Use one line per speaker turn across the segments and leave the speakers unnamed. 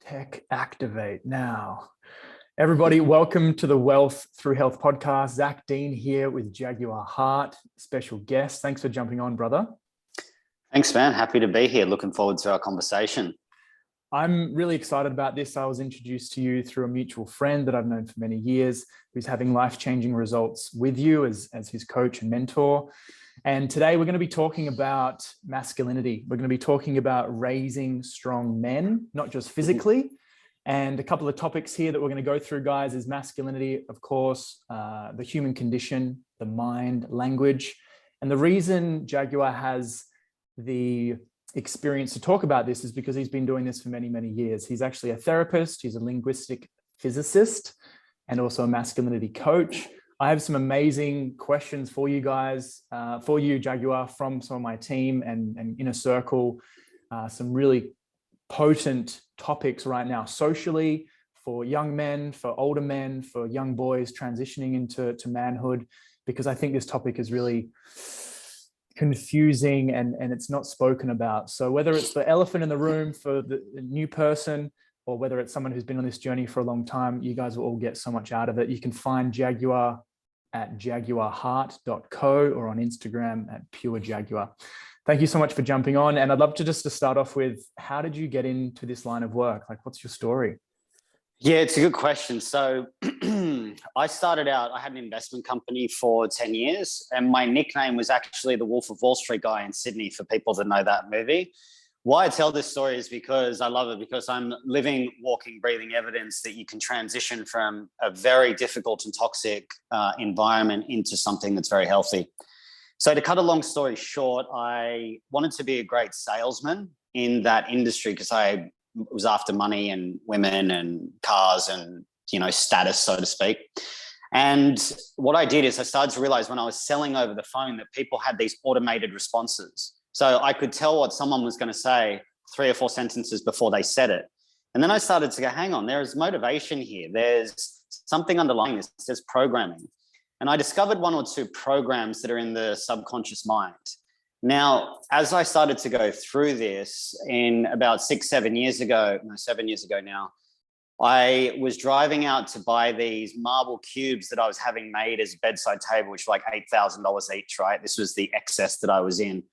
Tech activate now. Everybody, welcome to the Wealth Through Health podcast. Zach Deane here with Jaguar Heart, special guest. Thanks for jumping on, brother.
Thanks, man. Happy to be here. Looking forward to our conversation.
I'm really excited about this. I was introduced to you through a mutual friend that I've known for many years, who's having life-changing results with you as his coach and mentor. And today we're going to be talking about masculinity. We're going to be talking about raising strong men, not just physically. And a couple of topics here that we're going to go through, guys, is masculinity, of course, the human condition, the mind, language. And the reason Jaguar has the experience to talk about this is because he's been doing this for many, many years. He's actually a therapist. He's a linguistic physicist and also a masculinity coach. I have some amazing questions for you guys, for you, Jaguar, from some of my team and Inner Circle, some really potent topics right now, socially, for young men, for older men, for young boys transitioning into manhood, because I think this topic is really confusing and it's not spoken about. So whether it's the elephant in the room for the new person, or whether it's someone who's been on this journey for a long time, you guys will all get so much out of it. You can find Jaguar at jaguarheart.co or on Instagram at Pure Jaguar. Thank you so much for jumping on. And I'd love to start off with, how did you get into this line of work? Like, what's your story?
Yeah, it's a good question. So I started out, I had an investment company for 10 years, and my nickname was actually the Wolf of Wall Street guy in Sydney, for people that know that movie. Why I tell this story is because I love it, because I'm living, walking, breathing evidence that you can transition from a very difficult and toxic environment into something that's very healthy. So to cut a long story short, I wanted to be a great salesman in that industry because I was after money and women and cars and, status, so to speak. And what I did is I started to realize when I was selling over the phone that people had these automated responses. So I could tell what someone was going to say 3 or 4 sentences before they said it. And then I started to go, hang on, there is motivation here. There's something underlying this. There's programming. And I discovered 1 or 2 programs that are in the subconscious mind. Now, as I started to go through this in about 7 years ago now, I was driving out to buy these marble cubes that I was having made as a bedside table, which were like $8,000 each, right? This was the excess that I was in.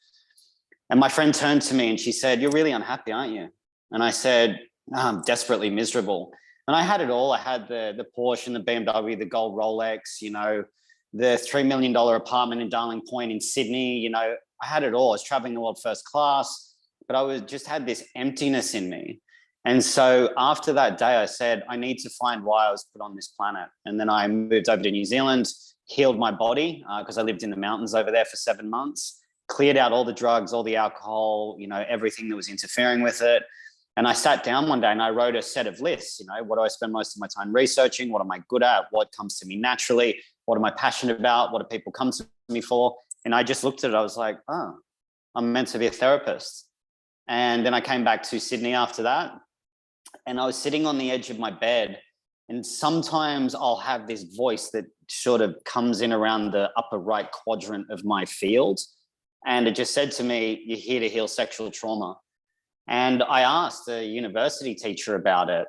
And my friend turned to me and she said, "You're really unhappy, aren't you?" And I said, "I'm desperately miserable." And I had it all. I had the Porsche and the BMW, the gold Rolex, the $3 million apartment in Darling Point in Sydney. I had it all. I was traveling the world first class, but I just had this emptiness in me. And so after that day, I said, I need to find why I was put on this planet. And then I moved over to New Zealand, healed my body because I lived in the mountains over there for 7 months. Cleared out all the drugs, all the alcohol, everything that was interfering with it. And I sat down one day and I wrote a set of lists. What do I spend most of my time researching? What am I good at? What comes to me naturally? What am I passionate about? What do people come to me for? And I just looked at it. I was like, oh, I'm meant to be a therapist. And then I came back to Sydney after that. And I was sitting on the edge of my bed. And sometimes I'll have this voice that sort of comes in around the upper right quadrant of my field. And it just said to me, "You're here to heal sexual trauma." And I asked a university teacher about it.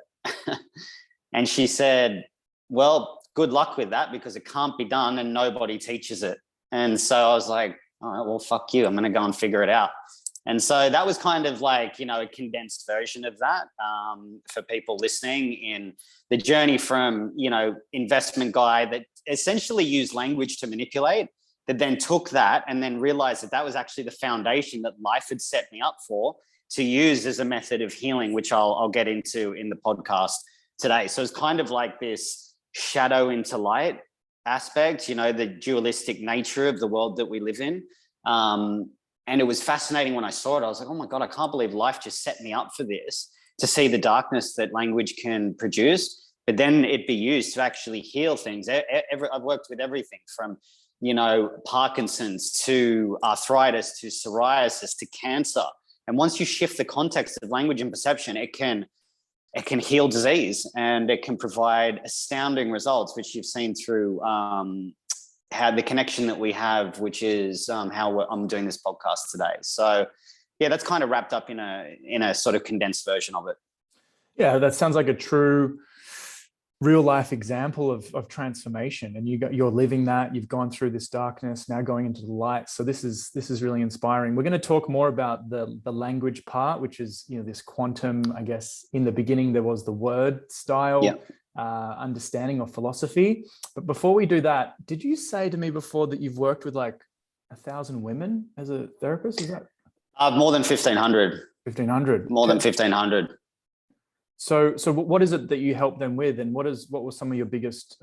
And she said, "Well, good luck with that, because it can't be done and nobody teaches it." And so I was like, "All right, well, fuck you. I'm going to go and figure it out." And so that was kind of like, a condensed version of that for people listening, in the journey from, investment guy that essentially used language to manipulate, that then took that and then realized that that was actually the foundation that life had set me up for to use as a method of healing, which I'll get into in the podcast today. So it's kind of like this shadow into light aspect, the dualistic nature of the world that we live in. And it was fascinating when I saw it. I was like, oh my God, I can't believe life just set me up for this, to see the darkness that language can produce, but then it be used to actually heal things. I've worked with everything from Parkinson's to arthritis to psoriasis to cancer. And once you shift the context of language and perception, it can heal disease, and it can provide astounding results, which you've seen through how the connection that we have, which is how I'm doing this podcast today. So yeah, that's kind of wrapped up in a sort of condensed version of it.
Yeah, that sounds like a true real life example of transformation, and you're living that. You've gone through this darkness, now going into the light. So this is really inspiring. We're going to talk more about the language part, which is, this quantum, I guess. In the beginning there was the word style, understanding of philosophy. But before we do that, did you say to me before that you've worked with like 1,000 women as a therapist? Is that
More than 1,500?
1,500.
More than 1,500.
So what is it that you help them with, and what were some of your biggest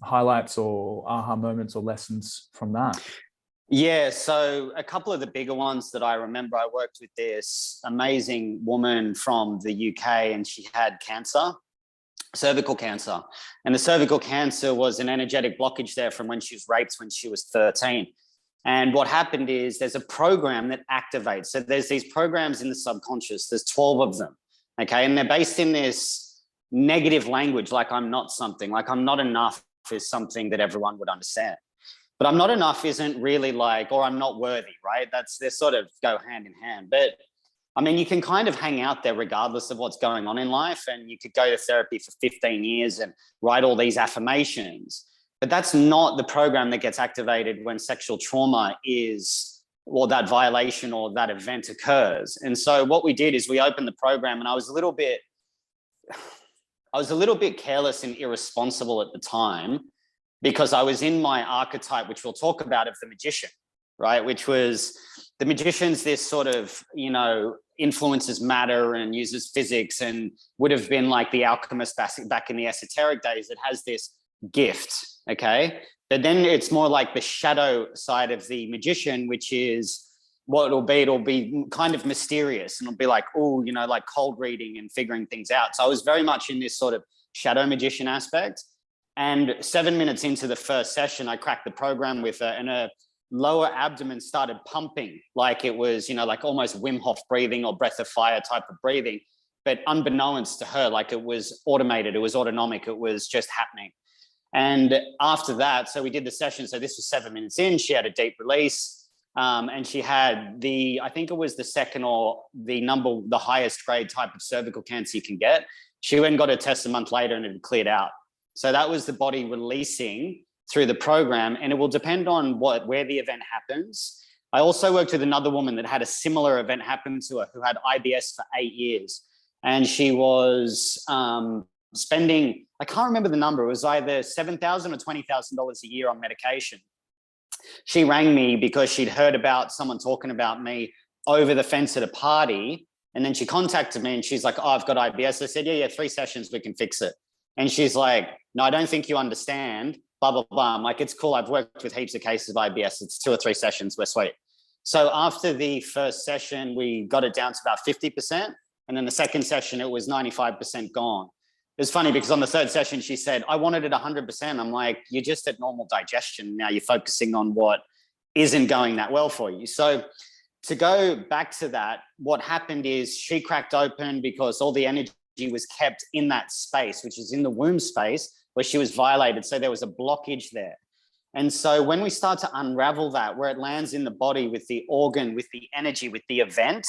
highlights or aha moments or lessons from that?
Yeah, so a couple of the bigger ones that I remember, I worked with this amazing woman from the UK, and she had cancer, cervical cancer. And the cervical cancer was an energetic blockage there from when she was raped when she was 13. And what happened is there's a program that activates. So there's these programs in the subconscious, there's 12 of them. Okay, and they're based in this negative language, like I'm not something, like I'm not enough is something that everyone would understand. But I'm not enough isn't really like, or I'm not worthy, right? They sort of go hand in hand. But I mean, you can kind of hang out there regardless of what's going on in life. And you could go to therapy for 15 years and write all these affirmations. But that's not the program that gets activated when sexual trauma is, or that violation or that event occurs. And so what we did is we opened the program, and I was a little bit careless and irresponsible at the time, because I was in my archetype, which we'll talk about, of the magician, right? Which was the magician's this sort of, influences matter and uses physics, and would have been like the alchemist back in the esoteric days that has this gift, okay? But then it's more like the shadow side of the magician, which is what it'll be kind of mysterious, and it'll be like, like cold reading and figuring things out. So I was very much in this sort of shadow magician aspect. And 7 minutes into the first session, I cracked the program with her, and her lower abdomen started pumping like it was, like almost Wim Hof breathing or breath of fire type of breathing. But unbeknownst to her, like it was automated, it was autonomic, it was just happening. And after that, so we did the session. So this was 7 minutes in, she had a deep release, and she had I think it was the second or the highest grade type of cervical cancer you can get. She went and got a test a month later, and it had cleared out. So that was the body releasing through the program, and it will depend on where the event happens. I also worked with another woman that had a similar event happen to her, who had IBS for 8 years, and she was spending, I can't remember the number, it was either $7,000 or $20,000 a year on medication. She rang me because she'd heard about someone talking about me over the fence at a party, and then she contacted me and she's like, "Oh, I've got IBS." I said, yeah, 3 sessions, we can fix it. And she's like, "No, I don't think you understand, blah, blah, blah." I'm like, "It's cool, I've worked with heaps of cases of IBS. It's 2 or 3 sessions, we're sweet." So after the first session, we got it down to about 50%. And then the second session, it was 95% gone. It was funny because on the third session, she said, "I wanted it 100%. I'm like, "You're just at normal digestion. Now you're focusing on what isn't going that well for you." So to go back to that, what happened is she cracked open because all the energy was kept in that space, which is in the womb space where she was violated. So there was a blockage there. And so when we start to unravel that, where it lands in the body with the organ, with the energy, with the event,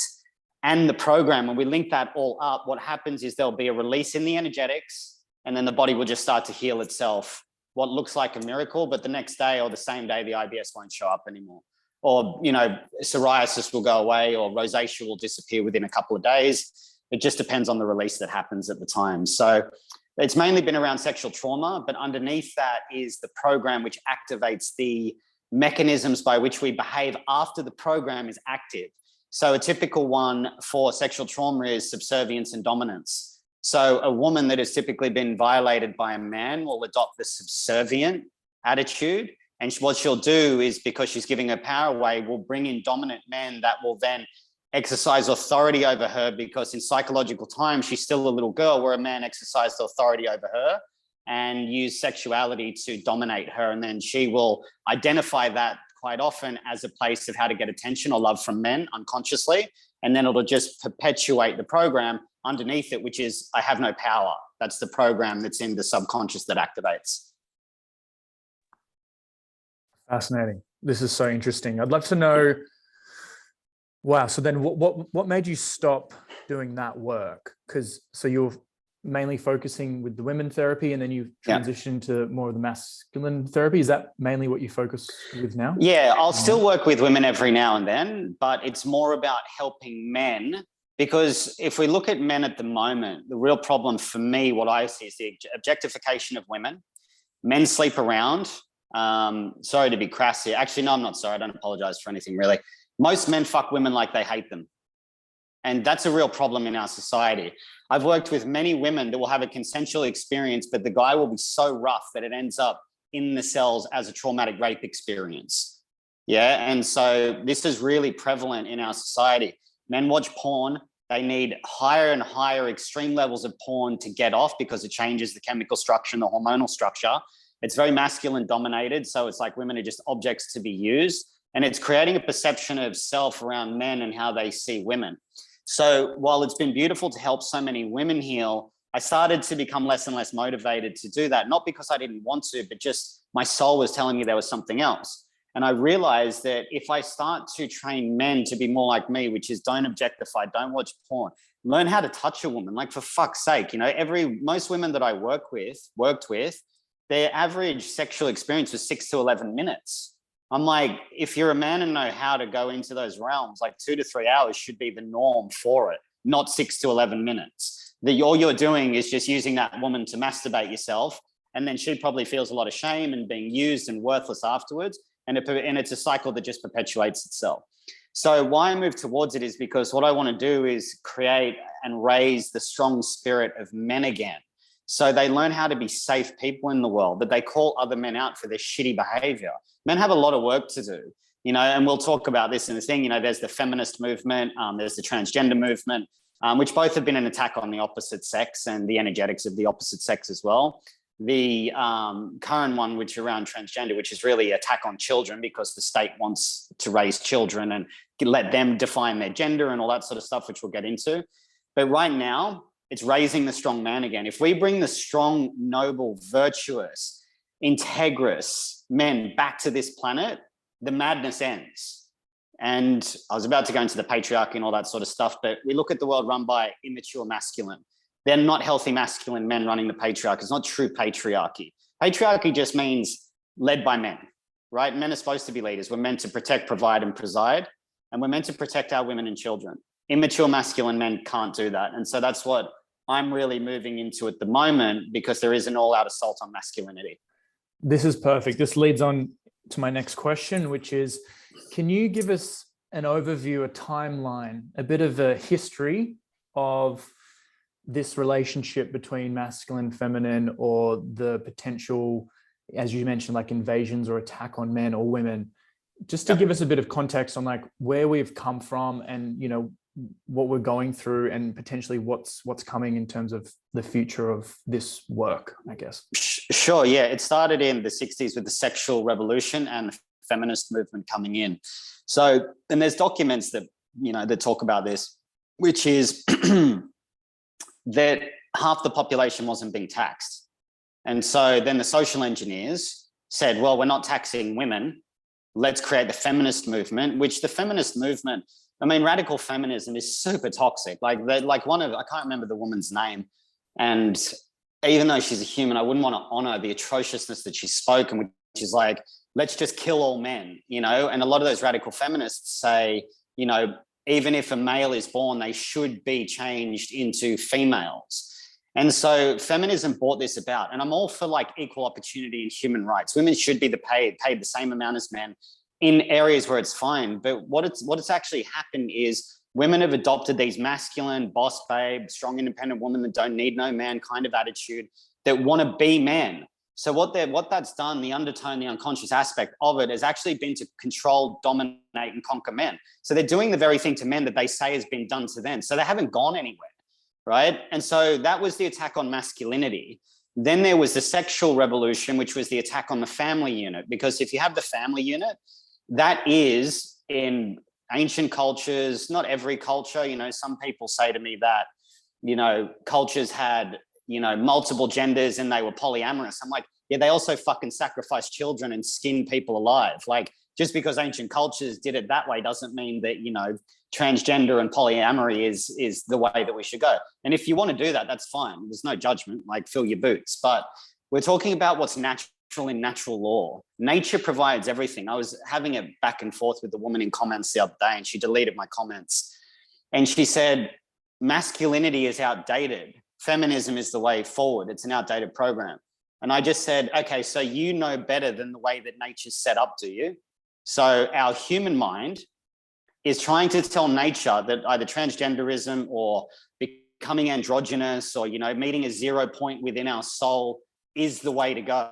and the program, and we link that all up, what happens is there'll be a release in the energetics, and then the body will just start to heal itself. What looks like a miracle, but the next day or the same day, the IBS won't show up anymore. Or, psoriasis will go away, or rosacea will disappear within a couple of days. It just depends on the release that happens at the time. So it's mainly been around sexual trauma, but underneath that is the program which activates the mechanisms by which we behave after the program is active. So a typical one for sexual trauma is subservience and dominance. So a woman that has typically been violated by a man will adopt the subservient attitude. And what she'll do is, because she's giving her power away, will bring in dominant men that will then exercise authority over her, because in psychological time, she's still a little girl, where a man exercised authority over her and used sexuality to dominate her. And then she will identify that quite often as a place of how to get attention or love from men unconsciously. And then it'll just perpetuate the program underneath it, which is, I have no power. That's the program that's in the subconscious that activates.
Fascinating. This is so interesting. I'd love to know, wow. So then what made you stop doing that work? So mainly focusing with the women therapy, and then you transition to more of the masculine therapy. Is that mainly what you focus with now?
Yeah, I'll still work with women every now and then, but it's more about helping men. Because if we look at men at the moment, the real problem for me, what I see is the objectification of women. Men sleep around. Sorry to be crass here. Actually, no, I'm not sorry. I don't apologize for anything, really. Most men fuck women like they hate them. And that's a real problem in our society. I've worked with many women that will have a consensual experience, but the guy will be so rough that it ends up in the cells as a traumatic rape experience. Yeah. And so this is really prevalent in our society. Men watch porn. They need higher and higher extreme levels of porn to get off because it changes the chemical structure and the hormonal structure. It's very masculine dominated. So it's like women are just objects to be used. And it's creating a perception of self around men and how they see women. So while it's been beautiful to help so many women heal, I started to become less and less motivated to do that. Not because I didn't want to, but just my soul was telling me there was something else. And I realized that if I start to train men to be more like me, which is don't objectify, don't watch porn, learn how to touch a woman, like for fuck's sake, you know, most women that I worked with, their average sexual experience was 6 to 11 minutes. I'm like, if you're a man and know how to go into those realms, like 2 to 3 hours should be the norm for it, not 6 to 11 minutes. All you're doing is just using that woman to masturbate yourself. And then she probably feels a lot of shame and being used and worthless afterwards. And it's a cycle that just perpetuates itself. So why I move towards it is because what I want to do is create and raise the strong spirit of men again. So they learn how to be safe people in the world, that they call other men out for their shitty behavior. Men have a lot of work to do, you know, and we'll talk about this in the thing. You know, there's the feminist movement, there's the transgender movement, which both have been an attack on the opposite sex and the energetics of the opposite sex as well. The current one, which is around transgender, which is really attack on children because the state wants to raise children and let them define their gender and all that sort of stuff, which we'll get into. But right now, it's raising the strong man again. If we bring the strong, noble, virtuous, integrous men back to this planet, the madness ends. And I was about to go into the patriarchy and all that sort of stuff, but we look at the world run by immature masculine. They're not healthy masculine men running the patriarchy. It's not true patriarchy. Patriarchy just means led by men, right? Men are supposed to be leaders. We're meant to protect, provide, and preside. And we're meant to protect our women and children. Immature masculine men can't do that. And so that's what I'm really moving into at the moment, because there is an all-out assault on masculinity.
This is perfect. This leads on to my next question, which is, can you give us an overview, a timeline, a bit of a history of this relationship between masculine, feminine, or the potential, as you mentioned, like invasions or attack on men or women, just to give us a bit of context on like where we've come from and, you know, what we're going through and potentially what's coming in terms of the future of this work, I guess.
Sure. Yeah. It started in the 60s with the sexual revolution and the feminist movement coming in. So, and there's documents that, you know, that talk about this, which is that half the population wasn't being taxed. And so then the social engineers said, well, we're not taxing women. Let's create the feminist movement, which the feminist movement, I mean, radical feminism is super toxic. I can't remember the woman's name. And even though she's a human, I wouldn't want to honor the atrociousness that she spoke, and which is like, let's just kill all men, you know? And a lot of those radical feminists say, you know, even if a male is born, they should be changed into females. And so feminism brought this about. And I'm all for like equal opportunity and human rights. Women should be paid the same amount as men in areas where it's fine. But what it's actually happened is women have adopted these masculine, boss babe, strong, independent women that don't need no man kind of attitude, that want to be men. So what that's done, the undertone, the unconscious aspect of it has actually been to control, dominate, and conquer men. So they're doing the very thing to men that they say has been done to them. So they haven't gone anywhere, right? And so that was the attack on masculinity. Then there was the sexual revolution, which was the attack on the family unit. Because if you have the family unit, that is in ancient cultures, not every culture, you know, some people say to me that, you know, cultures had, you know, multiple genders and they were polyamorous. I'm like, yeah, they also fucking sacrifice children and skin people alive. Like Just because ancient cultures did it that way doesn't mean that, you know, transgender and polyamory is the way that we should go. And if you want to do that, that's fine. There's no judgment, like fill your boots. But we're talking about what's natural in natural law. Nature provides everything. I was having a back and forth with the woman in comments the other day, and she deleted my comments. And she said, masculinity is outdated. Feminism is the way forward. It's an outdated program. And I just said, okay, so you know better than the way that nature's set up, do you? So our human mind is trying to tell nature that either transgenderism or becoming androgynous or, you know, meeting a 0 point within our soul is the way to go.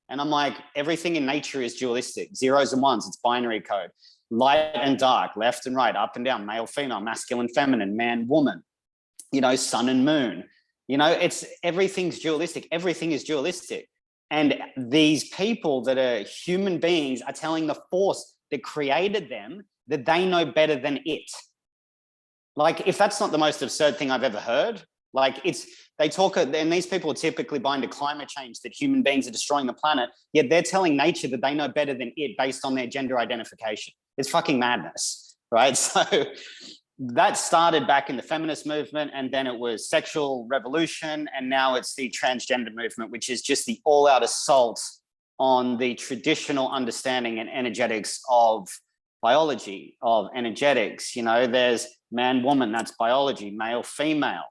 And I'm like, everything in nature is dualistic, zeros and ones, it's binary code, light and dark, left and right, up and down, male, female, masculine, feminine, man, woman, you know, sun and moon. You know, it's everything's dualistic. Everything is dualistic. And these people that are human beings are telling the force that created them that they know better than it. Like, if that's not the most absurd thing I've ever heard, like they talk, and these people are typically buying to climate change, that human beings are destroying the planet, yet they're telling nature that they know better than it based on their gender identification. It's fucking madness, right? So that started back in the feminist movement, and then it was sexual revolution, and now it's the transgender movement, which is just the all-out assault on the traditional understanding and energetics of biology, of energetics. You know, there's man, woman, that's biology, male, female,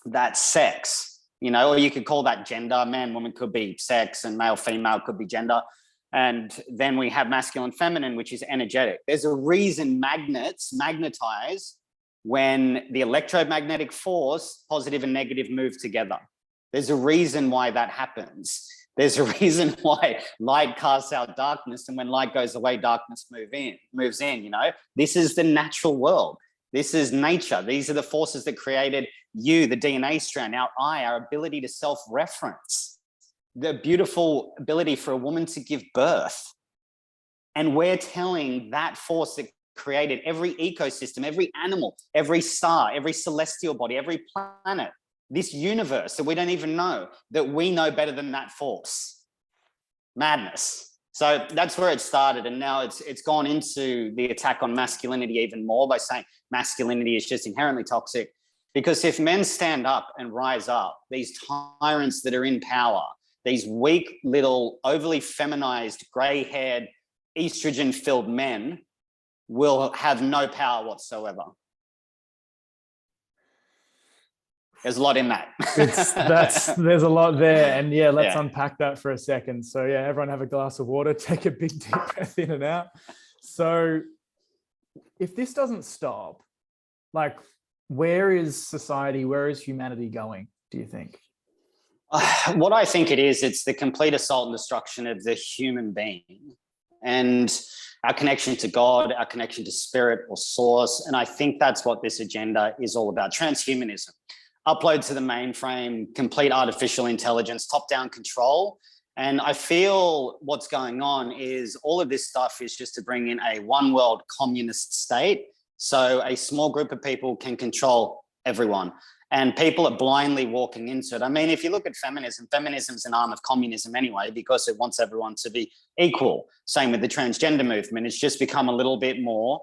that's sex, you know, or you could call that gender. Man, woman could be sex, and male, female could be gender. And then we have masculine, feminine, which is energetic. There's a reason magnets magnetize when the electromagnetic force, positive and negative, move together. There's a reason why that happens. There's a reason why light casts out darkness, and when light goes away, darkness moves in, you know. This is the natural world. This is nature. These are the forces that created you, the DNA strand, our eye, our ability to self-reference, the beautiful ability for a woman to give birth. And we're telling that force that created every ecosystem, every animal, every star, every celestial body, every planet, this universe that we don't even know, that we know better than that force. Madness. So that's where it started. And now it's gone into the attack on masculinity even more by saying masculinity is just inherently toxic. Because if men stand up and rise up, these tyrants that are in power, these weak little overly feminized, gray-haired, estrogen-filled men will have no power whatsoever. There's a lot in that.
There's a lot there. And yeah, let's unpack that for a second. So yeah, everyone have a glass of water, take a big deep breath in and out. So if this doesn't stop, like, where is society, where is humanity going, do you think?
What I think it is, it's the complete assault and destruction of the human being and our connection to God, our connection to spirit or source. And I think that's what this agenda is all about. Transhumanism, upload to the mainframe, complete artificial intelligence, top-down control. And I feel what's going on is all of this stuff is just to bring in a one-world communist state. So a small group of people can control everyone. And people are blindly walking into it. I mean, if you look at feminism, feminism's an arm of communism anyway, because it wants everyone to be equal. Same with the transgender movement. It's just become a little bit more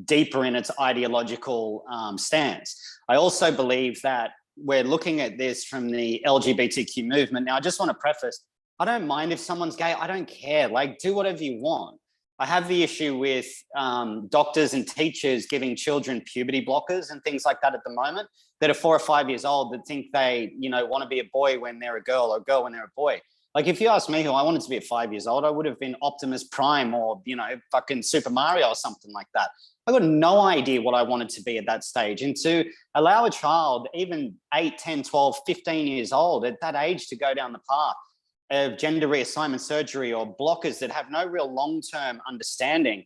deeper in its ideological stance. I also believe that we're looking at this from the LGBTQ movement. Now, I just want to preface, I don't mind if someone's gay. I don't care. Like, do whatever you want. I have the issue with doctors and teachers giving children puberty blockers and things like that at the moment, that are 4 or 5 years old, that think they, you know, want to be a boy when they're a girl, or a girl when they're a boy. Like, if you ask me who I wanted to be at 5 years old, I would have been Optimus Prime or, you know, fucking Super Mario or something like that. I got no idea what I wanted to be at that stage. And to allow a child, even 8, 10, 12, 15 years old, at that age, to go down the path of gender reassignment surgery or blockers that have no real long-term understanding,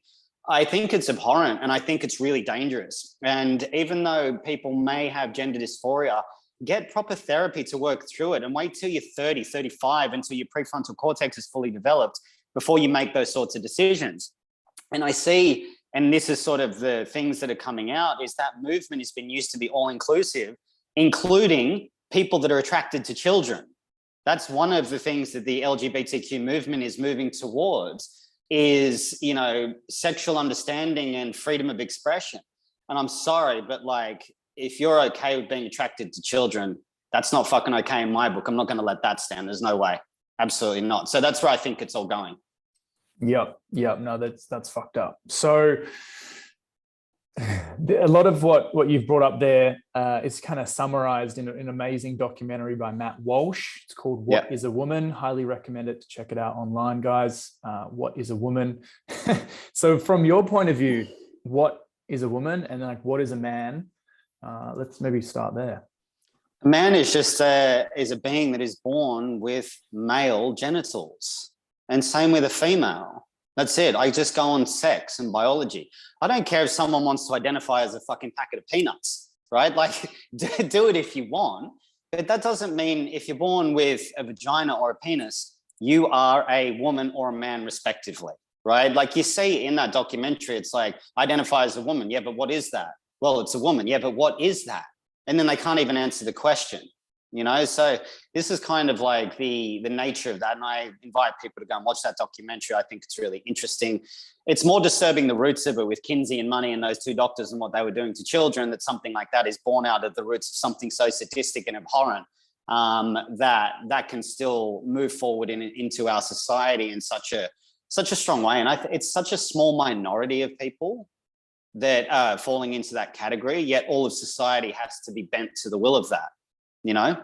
I think it's abhorrent, and I think it's really dangerous. And even though people may have gender dysphoria, get proper therapy to work through it, and wait till you're 30, 35, until your prefrontal cortex is fully developed before you make those sorts of decisions. And I see, and this is sort of the things that are coming out, is that movement has been used to be all-inclusive, including people that are attracted to children. That's one of the things that the LGBTQ movement is moving towards. is, you know, sexual understanding and freedom of expression. And I'm sorry, but like, if you're okay with being attracted to children, that's not fucking okay in my book. I'm not going to let that stand. There's no way. Absolutely not. So that's where I think it's all going.
Yep. No, that's fucked up. So a lot of what you've brought up there is kind of summarized in an amazing documentary by Matt Walsh. It's called What is a Woman? Highly recommend it to check it out online, guys. What is a woman? So from your point of view, what is a woman, and like what is a man? Let's maybe start there.
A man is just is a being that is born with male genitals, and same with a female. That's it. I just go on sex and biology. I don't care if someone wants to identify as a fucking packet of peanuts, right? Like, do it if you want, but that doesn't mean if you're born with a vagina or a penis, you are a woman or a man respectively, right? Like you see in that documentary, it's like, identify as a woman. Yeah, but what is that? Well, it's a woman. Yeah, but what is that? And then they can't even answer the question, you know? So this is kind of like the nature of that. And I invite people to go and watch that documentary. I think it's really interesting. It's more disturbing the roots of it with Kinsey and Money and those two doctors and what they were doing to children, that something like that is born out of the roots of something so sadistic and abhorrent that can still move forward into our society in such a strong way. And it's such a small minority of people that are falling into that category, yet all of society has to be bent to the will of that, you know?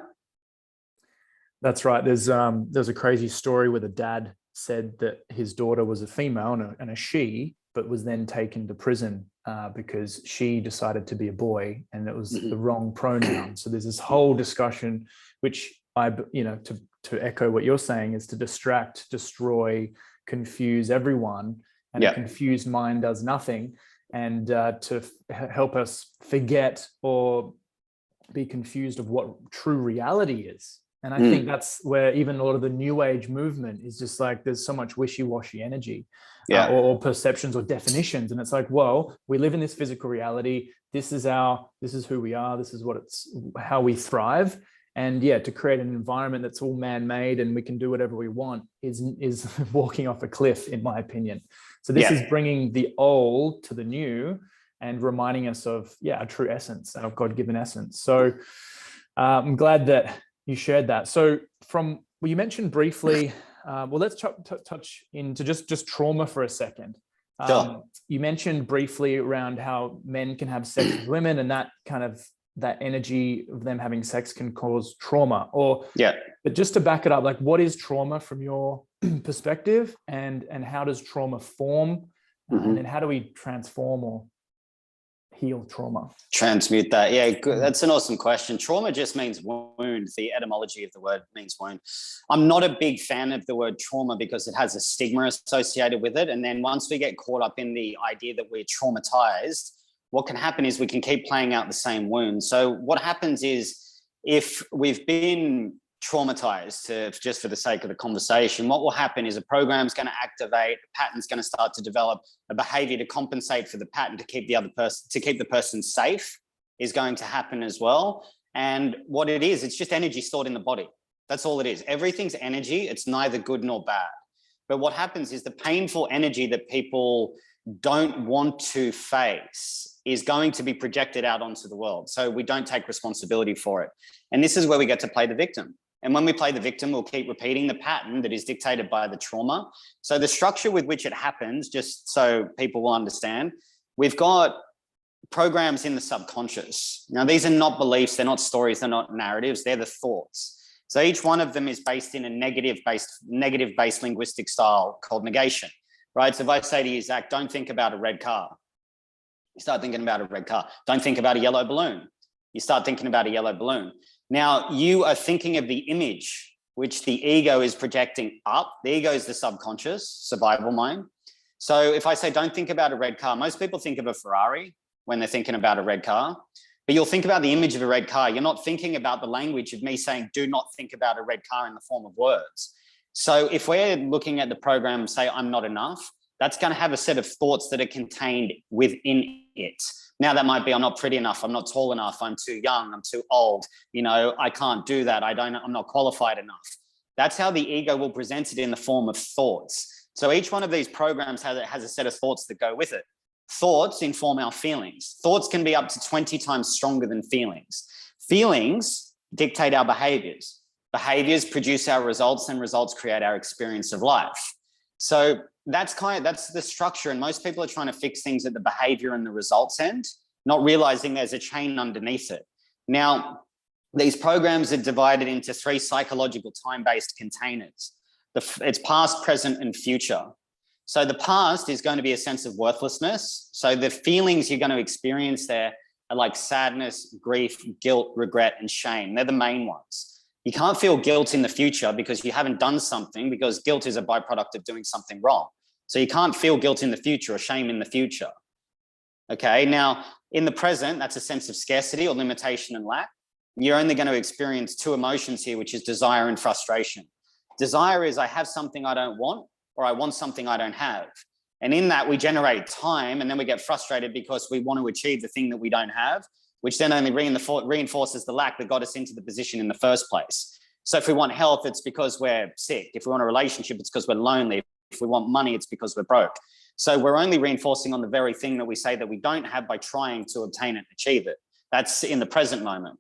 That's right. There's a crazy story where the dad said that his daughter was a female and a she, but was then taken to prison because she decided to be a boy and it was the wrong pronoun. So there's this whole discussion, which to echo what you're saying, is to distract, destroy, confuse everyone, and a confused mind does nothing. And to help us forget or be confused of what true reality is. And I think that's where even a lot of the new age movement is just like, there's so much wishy-washy energy or perceptions or definitions. And it's like, well, we live in this physical reality. This is who we are. This is how we thrive. And to create an environment that's all man-made and we can do whatever we want is walking off a cliff, in my opinion. So this is bringing the old to the new and reminding us of, our true essence, our God-given essence. So I'm glad that you shared that. So you mentioned briefly, let's touch into just trauma for a second.
Sure.
You mentioned briefly around how men can have sex with women, and that kind of that energy of them having sex can cause trauma. But just to back it up, like, what is trauma from your perspective, and how does trauma form, and then how do we transform or heal trauma?
Transmute that. Yeah, good. That's an awesome question. Trauma just means wound. The etymology of the word means wound. I'm not a big fan of the word trauma because it has a stigma associated with it. And then once we get caught up in the idea that we're traumatized, what can happen is we can keep playing out the same wound. So what happens is, if we've been traumatized, just for the sake of the conversation, what will happen is a program's going to activate, a pattern's going to start to develop, a behavior to compensate for the pattern to keep the person safe is going to happen as well. And what it is, it's just energy stored in the body. That's all it is. Everything's energy. It's neither good nor bad. But what happens is the painful energy that people don't want to face is going to be projected out onto the world. So we don't take responsibility for it. And this is where we get to play the victim. And when we play the victim, we'll keep repeating the pattern that is dictated by the trauma. So the structure with which it happens, just so people will understand, we've got programs in the subconscious. Now, these are not beliefs, they're not stories, they're not narratives, they're the thoughts. So each one of them is based in a negative-based linguistic style called negation, right? So if I say to you, Zach, don't think about a red car, you start thinking about a red car. Don't think about a yellow balloon. You start thinking about a yellow balloon. Now, you are thinking of the image which the ego is projecting up. The ego is the subconscious, survival mind. So if I say, don't think about a red car, most people think of a Ferrari when they're thinking about a red car, but you'll think about the image of a red car. You're not thinking about the language of me saying, do not think about a red car in the form of words. So if we're looking at the program, say, I'm not enough, that's going to have a set of thoughts that are contained within it. Now that might be, I'm not pretty enough, I'm not tall enough, I'm too young, I'm too old, I can't do that, I'm not qualified enough. That's how the ego will present it in the form of thoughts. So each one of these programs has a set of thoughts that go with it. Thoughts inform our feelings. Thoughts can be up to 20 times stronger than feelings. Feelings dictate our behaviors. Behaviors produce our results, and results create our experience of life. So that's the structure. And most people are trying to fix things at the behavior and the results end, not realizing there's a chain underneath it. Now, these programs are divided into 3 psychological time-based containers. It's past, present, and future. So the past is going to be a sense of worthlessness. So the feelings you're going to experience there are like sadness, grief, guilt, regret, and shame. They're the main ones. You can't feel guilt in the future because you haven't done something, because guilt is a byproduct of doing something wrong. So you can't feel guilt in the future or shame in the future. Okay, now in the present, that's a sense of scarcity or limitation and lack. You're only going to experience 2 emotions here, which is desire and frustration. Desire is I have something I don't want, or I want something I don't have. And in that, we generate time, and then we get frustrated because we want to achieve the thing that we don't have, which then only reinforces the lack that got us into the position in the first place. So if we want health, it's because we're sick. If we want a relationship, it's because we're lonely. If we want money, it's because we're broke. So we're only reinforcing on the very thing that we say that we don't have by trying to obtain it and achieve it. That's in the present moment.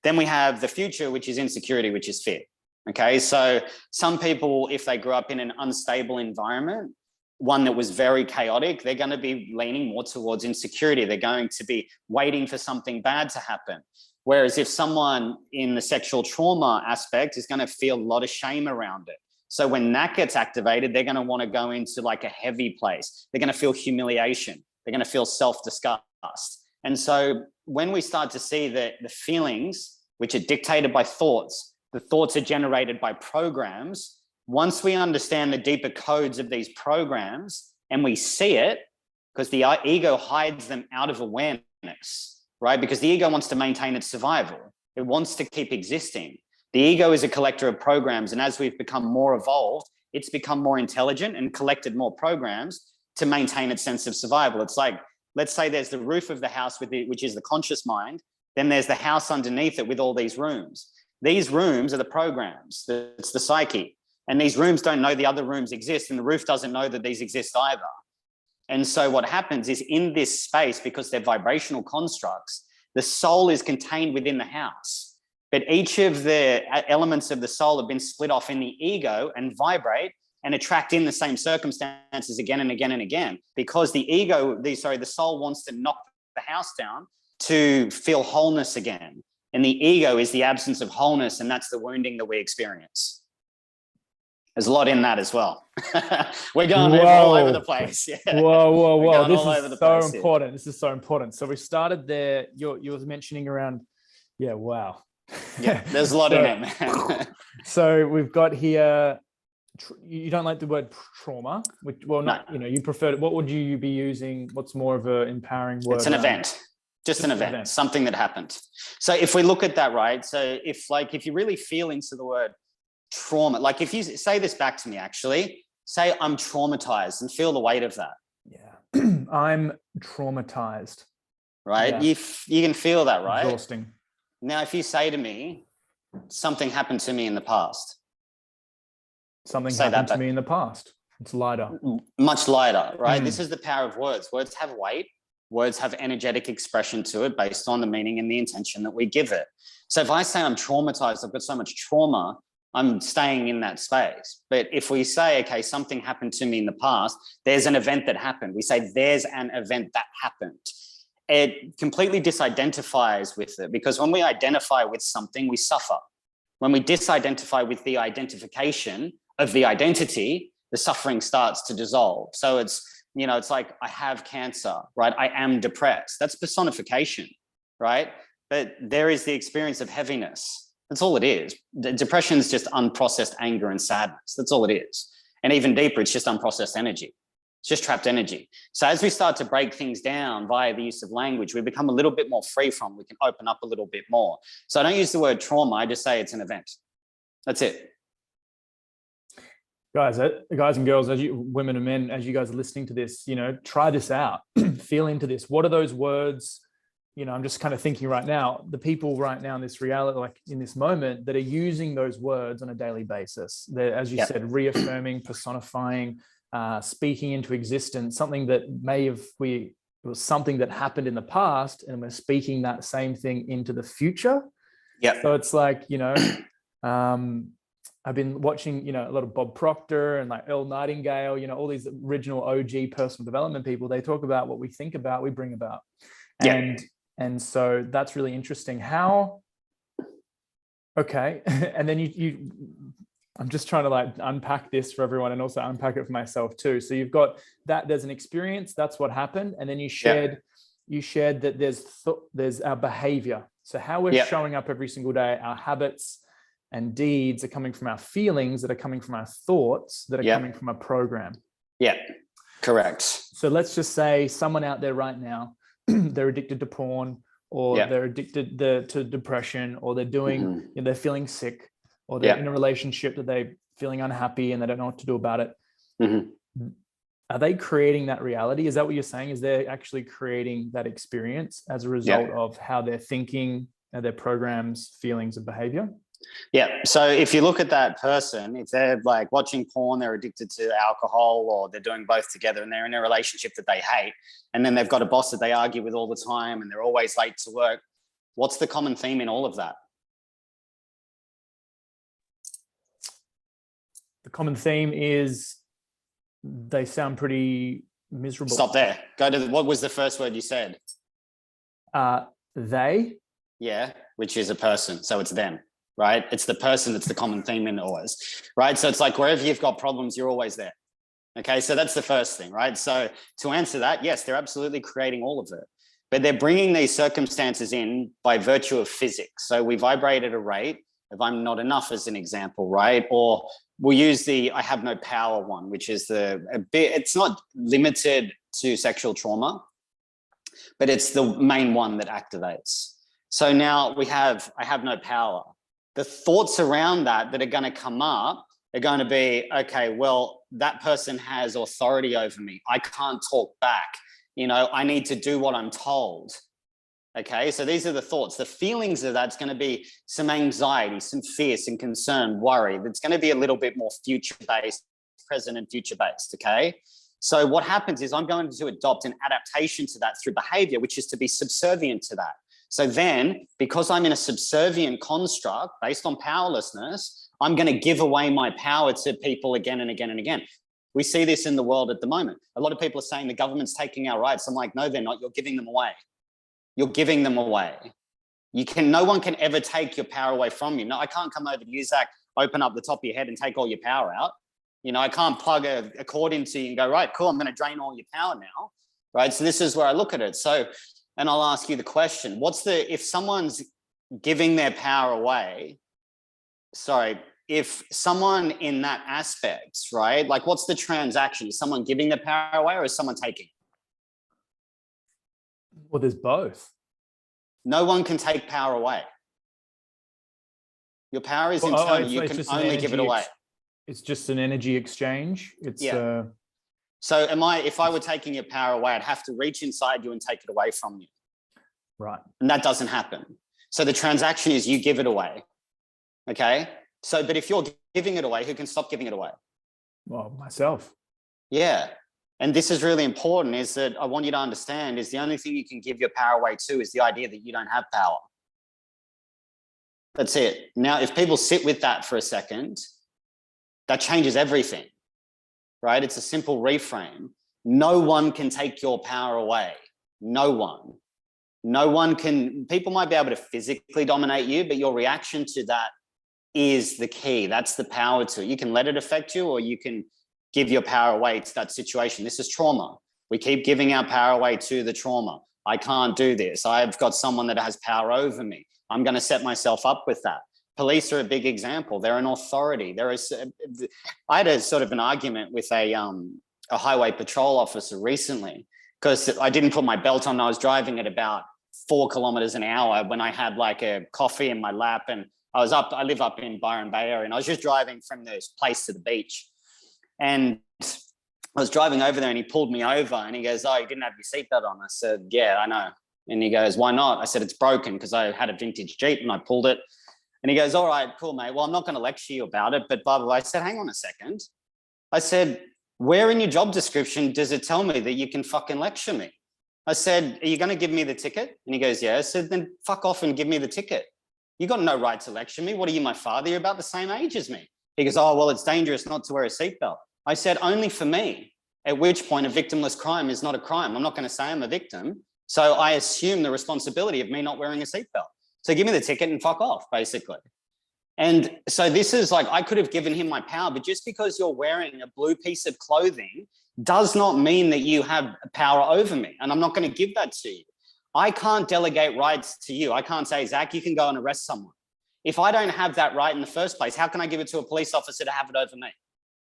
Then we have the future, which is insecurity, which is fear. Okay, so some people, if they grew up in an unstable environment, one that was very chaotic, they're going to be leaning more towards insecurity. They're going to be waiting for something bad to happen. Whereas if someone in the sexual trauma aspect is going to feel a lot of shame around it. So when that gets activated, they're going to want to go into like a heavy place. They're going to feel humiliation. They're going to feel self-disgust. And so when we start to see that the feelings, which are dictated by thoughts, the thoughts are generated by programs. Once we understand the deeper codes of these programs and we see it, because the ego hides them out of awareness, right? Because the ego wants to maintain its survival. It wants to keep existing. The ego is a collector of programs. And as we've become more evolved, it's become more intelligent and collected more programs to maintain its sense of survival. It's like, let's say there's the roof of the house, which is the conscious mind. Then there's the house underneath it with all these rooms. These rooms are the programs. It's the psyche. And these rooms don't know the other rooms exist, and the roof doesn't know that these exist either. And so what happens is in this space, because they're vibrational constructs, the soul is contained within the house. But each of the elements of the soul have been split off in the ego and vibrate and attract in the same circumstances again and again and again. Because the soul wants to knock the house down to feel wholeness again. And the ego is the absence of wholeness, and that's the wounding that we experience. There's a lot in that as well. We're going all over the place. Yeah.
Whoa. This is so important. This is so important. So we started there. You were mentioning around, wow.
Yeah, there's a lot in it, man.
So we've got here, you don't like the word trauma, which, you prefer, what would you be using? What's more of an empowering word?
It's an event. Just an event, something that happened. So if we look at that, right? So if you really feel into the word trauma, like if you say this back to me, actually, say I'm traumatized and feel the weight of that.
Yeah, I'm traumatized.
Right? Yeah. You can feel that, right?
Exhausting.
Now, if you say to me, something happened to me in the past.
Something happened to me in the past. It's lighter.
Much lighter, right? This is the power of words. Words have weight. Words have energetic expression to it based on the meaning and the intention that we give it. So if I say I'm traumatized, I've got so much trauma, I'm staying in that space. But if we say, okay, something happened to me in the past, there's an event that happened. We say there's an event that happened. It completely disidentifies with it, because when we identify with something, we suffer. When we disidentify with the identification of the identity, the suffering starts to dissolve. So it's like I have cancer, right? I am depressed. That's personification, right? But there is the experience of heaviness. That's all it is. Depression is just unprocessed anger and sadness. That's all it is. And even deeper, it's just unprocessed energy. It's just trapped energy. So as we start to break things down via the use of language, we become a little bit more free from, we can open up a little bit more. So I don't use the word trauma. I just say it's an event. That's it.
Guys and girls, women and men, as you guys are listening to this, try this out, feel into this. What are those words? I'm just kind of thinking right now, the people right now in this reality, like in this moment, that are using those words on a daily basis. They're, as you said, reaffirming, personifying, speaking into existence something that it was something that happened in the past, and we're speaking that same thing into the future.
Yeah.
So it's like, I've been watching, a lot of Bob Proctor and like Earl Nightingale, all these original OG personal development people. They talk about what we think about, we bring about. And so that's really interesting. Okay. And then I'm just trying to like unpack this for everyone and also unpack it for myself too. So you've got that there's an experience, that's what happened. And then you shared that there's our behavior. So how we're showing up every single day, our habits and deeds are coming from our feelings, that are coming from our thoughts, that are coming from a program.
Yeah, correct.
So let's just say someone out there right now, they're addicted to porn, or they're addicted to depression, or they're doing, they're feeling sick, or they're in a relationship that they're feeling unhappy and they don't know what to do about it. Are they creating that reality? Is that what you're saying? Is they're actually creating that experience as a result of how they're thinking, their programs, feelings, and behavior?
Yeah. So if you look at that person, if they're like watching porn, they're addicted to alcohol, or they're doing both together, and they're in a relationship that they hate, and then they've got a boss that they argue with all the time, and they're always late to work, what's the common theme in all of that?
The common theme is they sound pretty miserable.
Stop there. Go to what was the first word you said?
They.
Yeah, which is a person. So it's them. Right? It's the person that's the common theme in always, right? So it's like wherever you've got problems, you're always there. Okay, so that's the first thing, right? So to answer that, yes, they're absolutely creating all of it, but they're bringing these circumstances in by virtue of physics. So we vibrate at a rate of I'm not enough as an example, right? Or we'll use the I have no power one, which is it's not limited to sexual trauma, but it's the main one that activates. So now we have I have no power. The thoughts around that are going to come up are going to be, okay, well, that person has authority over me. I can't talk back. I need to do what I'm told. Okay, so these are the thoughts. The feelings of that's going to be some anxiety, some fear, some concern, worry. That's going to be a little bit more future-based, present and future-based, okay? So what happens is I'm going to adopt an adaptation to that through behavior, which is to be subservient to that. So then, because I'm in a subservient construct based on powerlessness, I'm going to give away my power to people again and again and again. We see this in the world at the moment. A lot of people are saying the government's taking our rights. I'm like, no, they're not. You're giving them away. You're giving them away. No one can ever take your power away from you. No, I can't come over to you, Zach, open up the top of your head and take all your power out. I can't plug a cord into you and go, right, cool, I'm going to drain all your power now, right? So this is where I look at it. So, and I'll ask you the question, if someone's giving their power away, if someone in that aspect, right, like what's the transaction? Is someone giving their power away or is someone taking?
Well, there's both.
No one can take power away. Your power is internal. You can only give it away.
It's just an energy exchange.
So if I were taking your power away, I'd have to reach inside you and take it away from you.
Right.
And that doesn't happen. So the transaction is you give it away. Okay. So, but if you're giving it away, who can stop giving it away?
Well, myself.
Yeah. And this is really important, is that I want you to understand is the only thing you can give your power away to is the idea that you don't have power. That's it. Now, if people sit with that for a second, that changes everything, right? It's a simple reframe. No one can take your power away. No one. No one can. People might be able to physically dominate you, but your reaction to that is the key. That's the power to it. You can let it affect you, or you can give your power away to that situation. This is trauma. We keep giving our power away to the trauma. I can't do this. I've got someone that has power over me. I'm going to set myself up with that. Police are a big example. They're an authority. I had a sort of an argument with a highway patrol officer recently because I didn't put my belt on. I was driving at about 4 kilometers an hour when I had like a coffee in my lap, and I live up in Byron Bay area, and I was just driving from this place to the beach. And I was driving over there and he pulled me over and he goes, "Oh, you didn't have your seatbelt on." I said, "Yeah, I know." And he goes, "Why not?" I said, "It's broken," because I had a vintage Jeep and I pulled it. And he goes, "All right, cool, mate. Well, I'm not going to lecture you about it, but blah, blah, blah." I said, "Hang on a second." I said, where in your job description does it tell me that you can fucking lecture me? I said, are you going to give me the ticket? And he goes, yeah. I said, then fuck off and give me the ticket. You got no right to lecture me. What are you, my father? You're about the same age as me. He goes, oh, well, it's dangerous not to wear a seatbelt. I said, only for me, at which point a victimless crime is not a crime. I'm not going to say I'm a victim. So I assume the responsibility of me not wearing a seatbelt. So give me the ticket and fuck off, basically. And so this is like, I could have given him my power, but just because you're wearing a blue piece of clothing does not mean that you have power over me. And I'm not going to give that to you. I can't delegate rights to you. I can't say, Zach, you can go and arrest someone. If I don't have that right in the first place, how can I give it to a police officer to have it over me?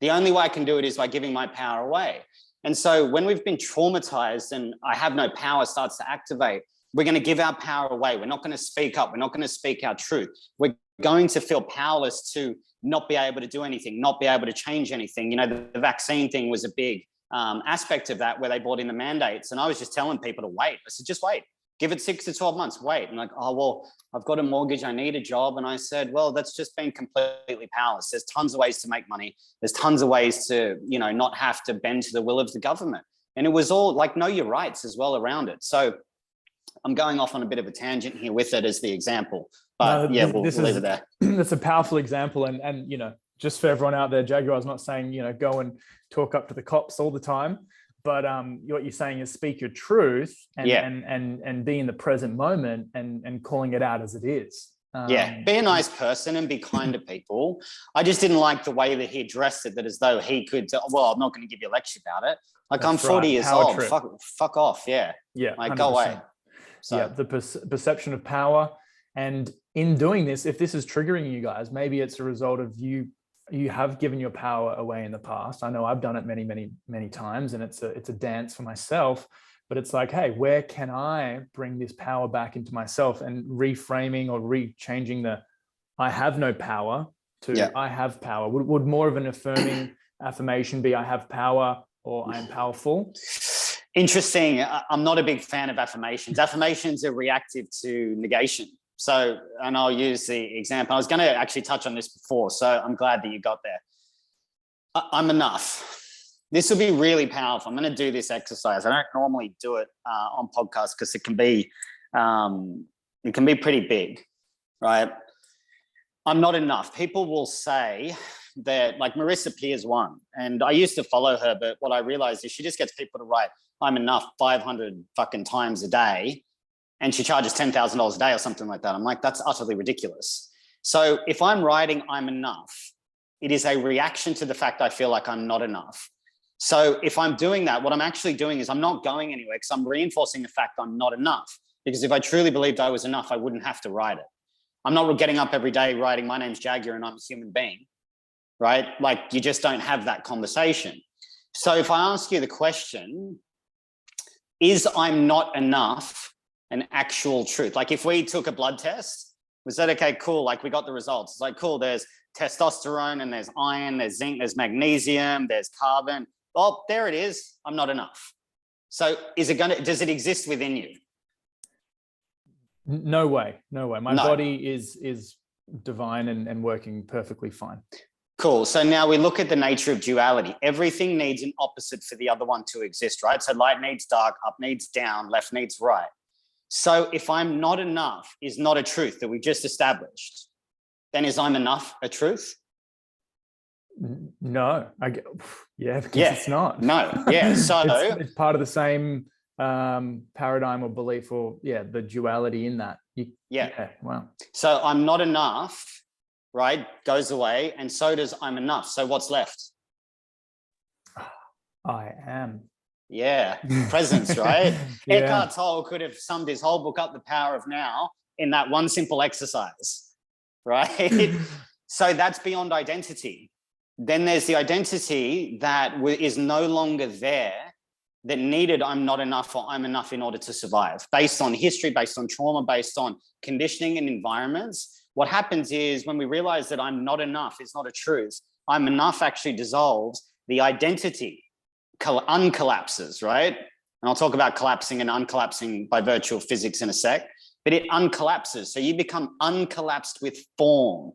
The only way I can do it is by giving my power away. And so when we've been traumatized and I have no power starts to activate, we're going to give our power away. We're not going to speak up. We're not going to speak our truth. We're going to feel powerless to not be able to do anything, not be able to change anything. You know, the vaccine thing was a big aspect of that, where they brought in the mandates. And I was just telling people to wait. I said, just wait. Give it 6 to 12 months, wait. And like, oh, well, I've got a mortgage, I need a job. And I said, well, that's just been completely powerless. There's tons of ways to make money. There's tons of ways to, you know, not have to bend to the will of the government. And it was all like, know your rights as well around it. So I'm going off on a bit of a tangent here with it as the example, but yeah, we'll leave it there.
That's a powerful example. And, you know, just for everyone out there, Jaguar's not saying, you know, go and talk up to the cops all the time. But what you're saying is speak your truth and be in the present moment and calling it out as it is.
Be a nice person and be kind to people. I just didn't like the way that he addressed it, that as though he could, well, I'm not going to give you a lecture about it. Like, that's I'm 40 years old. Fuck off. Yeah. Like, 100%. Go away. So.
Yeah, the perception of power. And in doing this, if this is triggering you guys, maybe it's a result of you have given your power away in the past. I know I've done it many, many, many times, and it's a dance for myself. But it's like, hey, where can I bring this power back into myself? And reframing or changing the I have no power to I have power. Would more of an affirming affirmation be I have power or I am powerful?
Interesting. I'm not a big fan of affirmations. Affirmations are reactive to negation. So, and I'll use the example. I was going to actually touch on this before, so I'm glad that you got there. I'm enough. This will be really powerful. I'm going to do this exercise. I don't normally do it on podcasts because it can be pretty big, right? I'm not enough. People will say that, like Marissa Peer's one, and I used to follow her, but what I realized is she just gets people to write, I'm enough 500 fucking times a day. And she charges $10,000 a day or something like that. I'm like, that's utterly ridiculous. So if I'm writing I'm enough, it is a reaction to the fact I feel like I'm not enough. So if I'm doing that, what I'm actually doing is I'm not going anywhere because I'm reinforcing the fact I'm not enough. Because if I truly believed I was enough, I wouldn't have to write it. I'm not getting up every day writing, my name's Jaguar and I'm a human being, right? Like, you just don't have that conversation. So if I ask you the question, is I'm not enough an actual truth? Like, if we took a blood test, was that okay? Cool. Like, we got the results. It's like, cool. There's testosterone and there's iron, there's zinc, there's magnesium, there's carbon. Oh, there it is. I'm not enough. So does it exist within you?
No way. My body is divine and working perfectly fine.
Cool. So now we look at the nature of duality. Everything needs an opposite for the other one to exist, right? So light needs dark, up needs down, left needs right. So if I'm not enough is not a truth that we just established, then is I'm enough a truth?
No. It's not.
No. Yeah. So
it's part of the same paradigm or belief, or the duality in that. Wow.
So I'm not enough, right, goes away, and so does I'm enough. So what's left?
I am.
Yeah, presence, right? Eckhart Tolle could have summed his whole book up, The Power of Now, in that one simple exercise, right? So that's beyond identity. Then there's the identity that is no longer there, that needed I'm not enough or I'm enough in order to survive, based on history, based on trauma, based on conditioning and environments. What happens is when we realize that I'm not enough is not a truth, I'm enough actually dissolves, the identity uncollapses, right? And I'll talk about collapsing and uncollapsing by virtue of physics in a sec, but it uncollapses. So you become uncollapsed with form.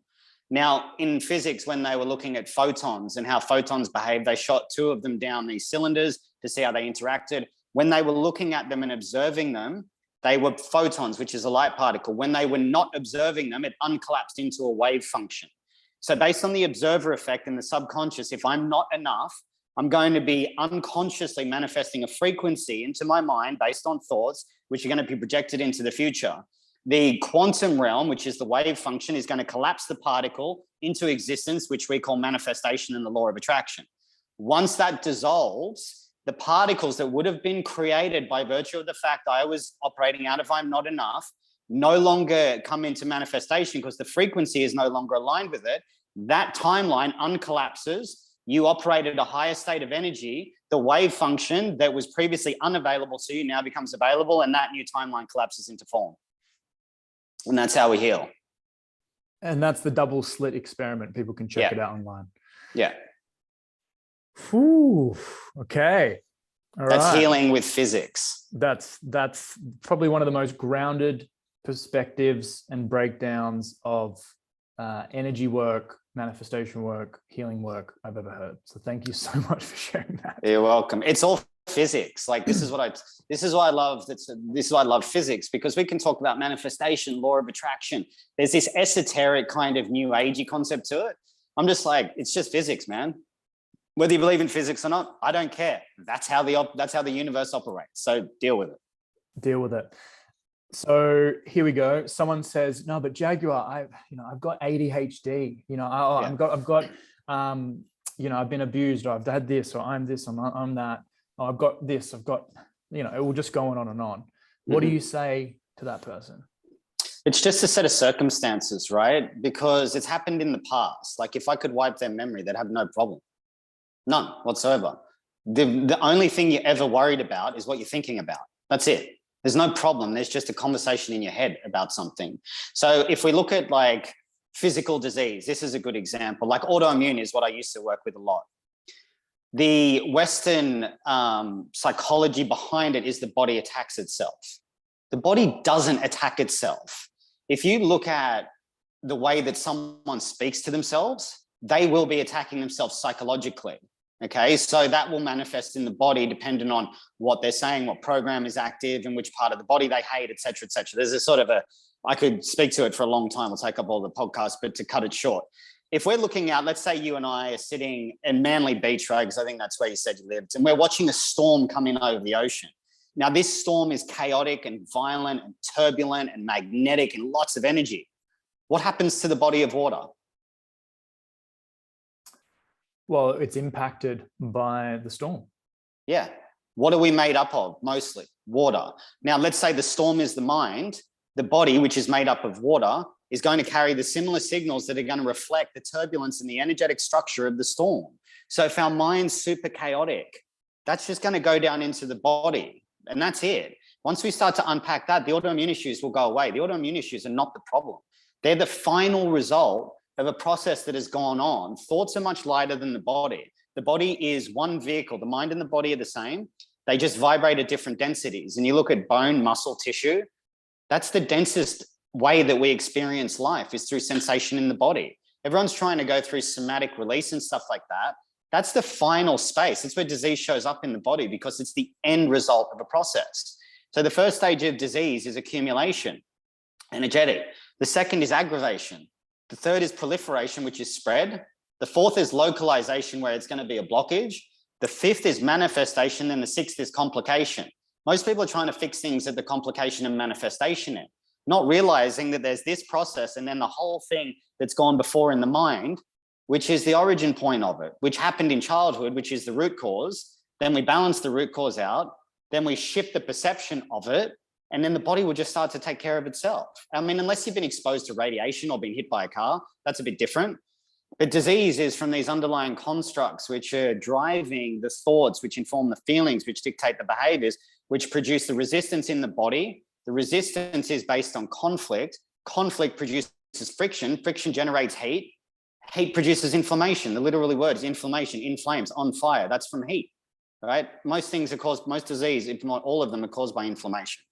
Now, in physics, when they were looking at photons and how photons behave, they shot 2 of them down these cylinders to see how they interacted. When they were looking at them and observing them, they were photons, which is a light particle. When they were not observing them, it uncollapsed into a wave function. So based on the observer effect in the subconscious, if I'm not enough, I'm going to be unconsciously manifesting a frequency into my mind based on thoughts, which are going to be projected into the future. The quantum realm, which is the wave function, is going to collapse the particle into existence, which we call manifestation in the law of attraction. Once that dissolves, the particles that would have been created by virtue of the fact I was operating out of I'm not enough no longer come into manifestation because the frequency is no longer aligned with it. That timeline uncollapses. You operate at a higher state of energy. The wave function that was previously unavailable to you now becomes available, and that new timeline collapses into form. And that's how we heal.
And that's the double slit experiment. People can check it out online.
Yeah.
Ooh, okay. All
that's
right.
Healing with physics.
That's probably one of the most grounded perspectives and breakdowns of energy work, manifestation work, healing work I've ever heard. So thank you so much for sharing that.
You're welcome. It's all physics. Like this is why I love physics, because we can talk about manifestation, law of attraction. There's this esoteric kind of new agey concept to it. I'm just like, it's just physics, man. Whether you believe in physics or not, I don't care. That's how the universe operates. So deal with it.
Deal with it. So here we go. Someone says, no, but Jaguar, I've got ADHD. I've got I've been abused, or I've had this, or I'm this, I'm that. Oh, I've got this. I've got, it will just go on and on. What do you say to that person?
It's just a set of circumstances, right? Because it's happened in the past. Like if I could wipe their memory, they'd have no problem. None whatsoever. The only thing you're ever worried about is what you're thinking about. That's it. There's no problem. There's just a conversation in your head about something. So if we look at like physical disease, this is a good example. Like autoimmune is what I used to work with a lot. The Western psychology behind it is the body attacks itself. The body doesn't attack itself. If you look at the way that someone speaks to themselves, they will be attacking themselves psychologically. Okay, so that will manifest in the body depending on what they're saying, what program is active and which part of the body they hate, et cetera, et cetera. There's a sort of I could speak to it for a long time. We'll take up all the podcasts, but to cut it short, if we're looking out, let's say you and I are sitting in Manly Beach, right? Because I think that's where you said you lived, and we're watching a storm come in over the ocean. Now, this storm is chaotic and violent and turbulent and magnetic and lots of energy. What happens to the body of water?
Well, it's impacted by the storm.
Yeah. What are we made up of? Mostly water. Now, let's say the storm is the mind. The body, which is made up of water, is going to carry the similar signals that are going to reflect the turbulence and the energetic structure of the storm. So if our mind's super chaotic, that's just going to go down into the body. And that's it. Once we start to unpack that, the autoimmune issues will go away. The autoimmune issues are not the problem. They're the final result of a process that has gone on. Thoughts are much lighter than the body. The body is one vehicle. The mind and the body are the same. They just vibrate at different densities. And you look at bone, muscle, tissue, that's the densest way that we experience life, is through sensation in the body. Everyone's trying to go through somatic release and stuff like that. That's the final space. That's where disease shows up in the body, because it's the end result of a process. So the first stage of disease is accumulation, energetic. The second is aggravation. The third is proliferation, which is spread. The fourth is localization, where it's going to be a blockage. The fifth is manifestation, and the sixth is complication. Most people are trying to fix things at the complication and manifestation end, not realizing that there's this process and then the whole thing that's gone before in the mind, which is the origin point of it, which happened in childhood, which is the root cause. Then we balance the root cause out. Then we shift the perception of it. And then the body will just start to take care of itself. I mean, unless you've been exposed to radiation or been hit by a car, that's a bit different. But disease is from these underlying constructs, which are driving the thoughts, which inform the feelings, which dictate the behaviors, which produce the resistance in the body. The resistance is based on conflict. Conflict produces friction. Friction generates heat. Heat produces inflammation. The literal word is inflammation, inflames, on fire. That's from heat, right? Most things are caused, most disease, if not all of them, are caused by inflammation.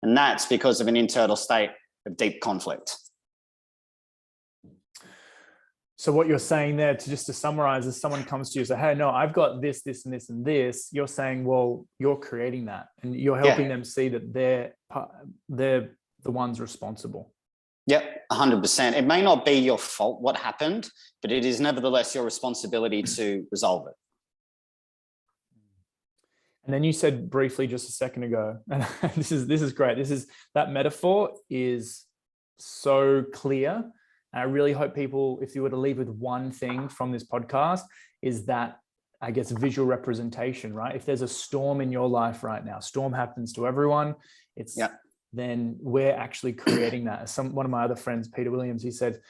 And that's because of an internal state of deep conflict.
So what you're saying there, to summarize, is someone comes to you and say, hey, no, I've got this, this, and this, and this. You're saying, well, you're creating that, and you're helping them see that they're the ones responsible.
Yep, 100%. It may not be your fault what happened, but it is nevertheless your responsibility to resolve it.
And then you said briefly just a second ago, and this is great. That metaphor is so clear. And I really hope people, if you were to leave with one thing from this podcast, is that, I guess, visual representation, right? If there's a storm in your life right now, storm happens to everyone. Then we're actually creating that. One of my other friends, Peter Williams, he said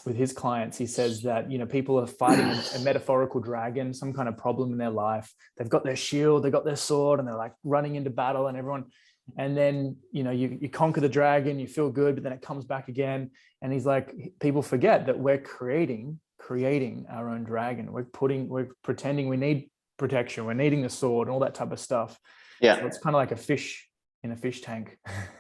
with his clients, he says that, people are fighting a metaphorical dragon, some kind of problem in their life. They've got their shield, they've got their sword, and they're like running into battle, and then, you conquer the dragon, you feel good, but then it comes back again. And he's like, people forget that we're creating our own dragon. We're pretending we need protection. We're needing the sword and all that type of stuff.
Yeah.
So it's kind of like a fish in a fish tank.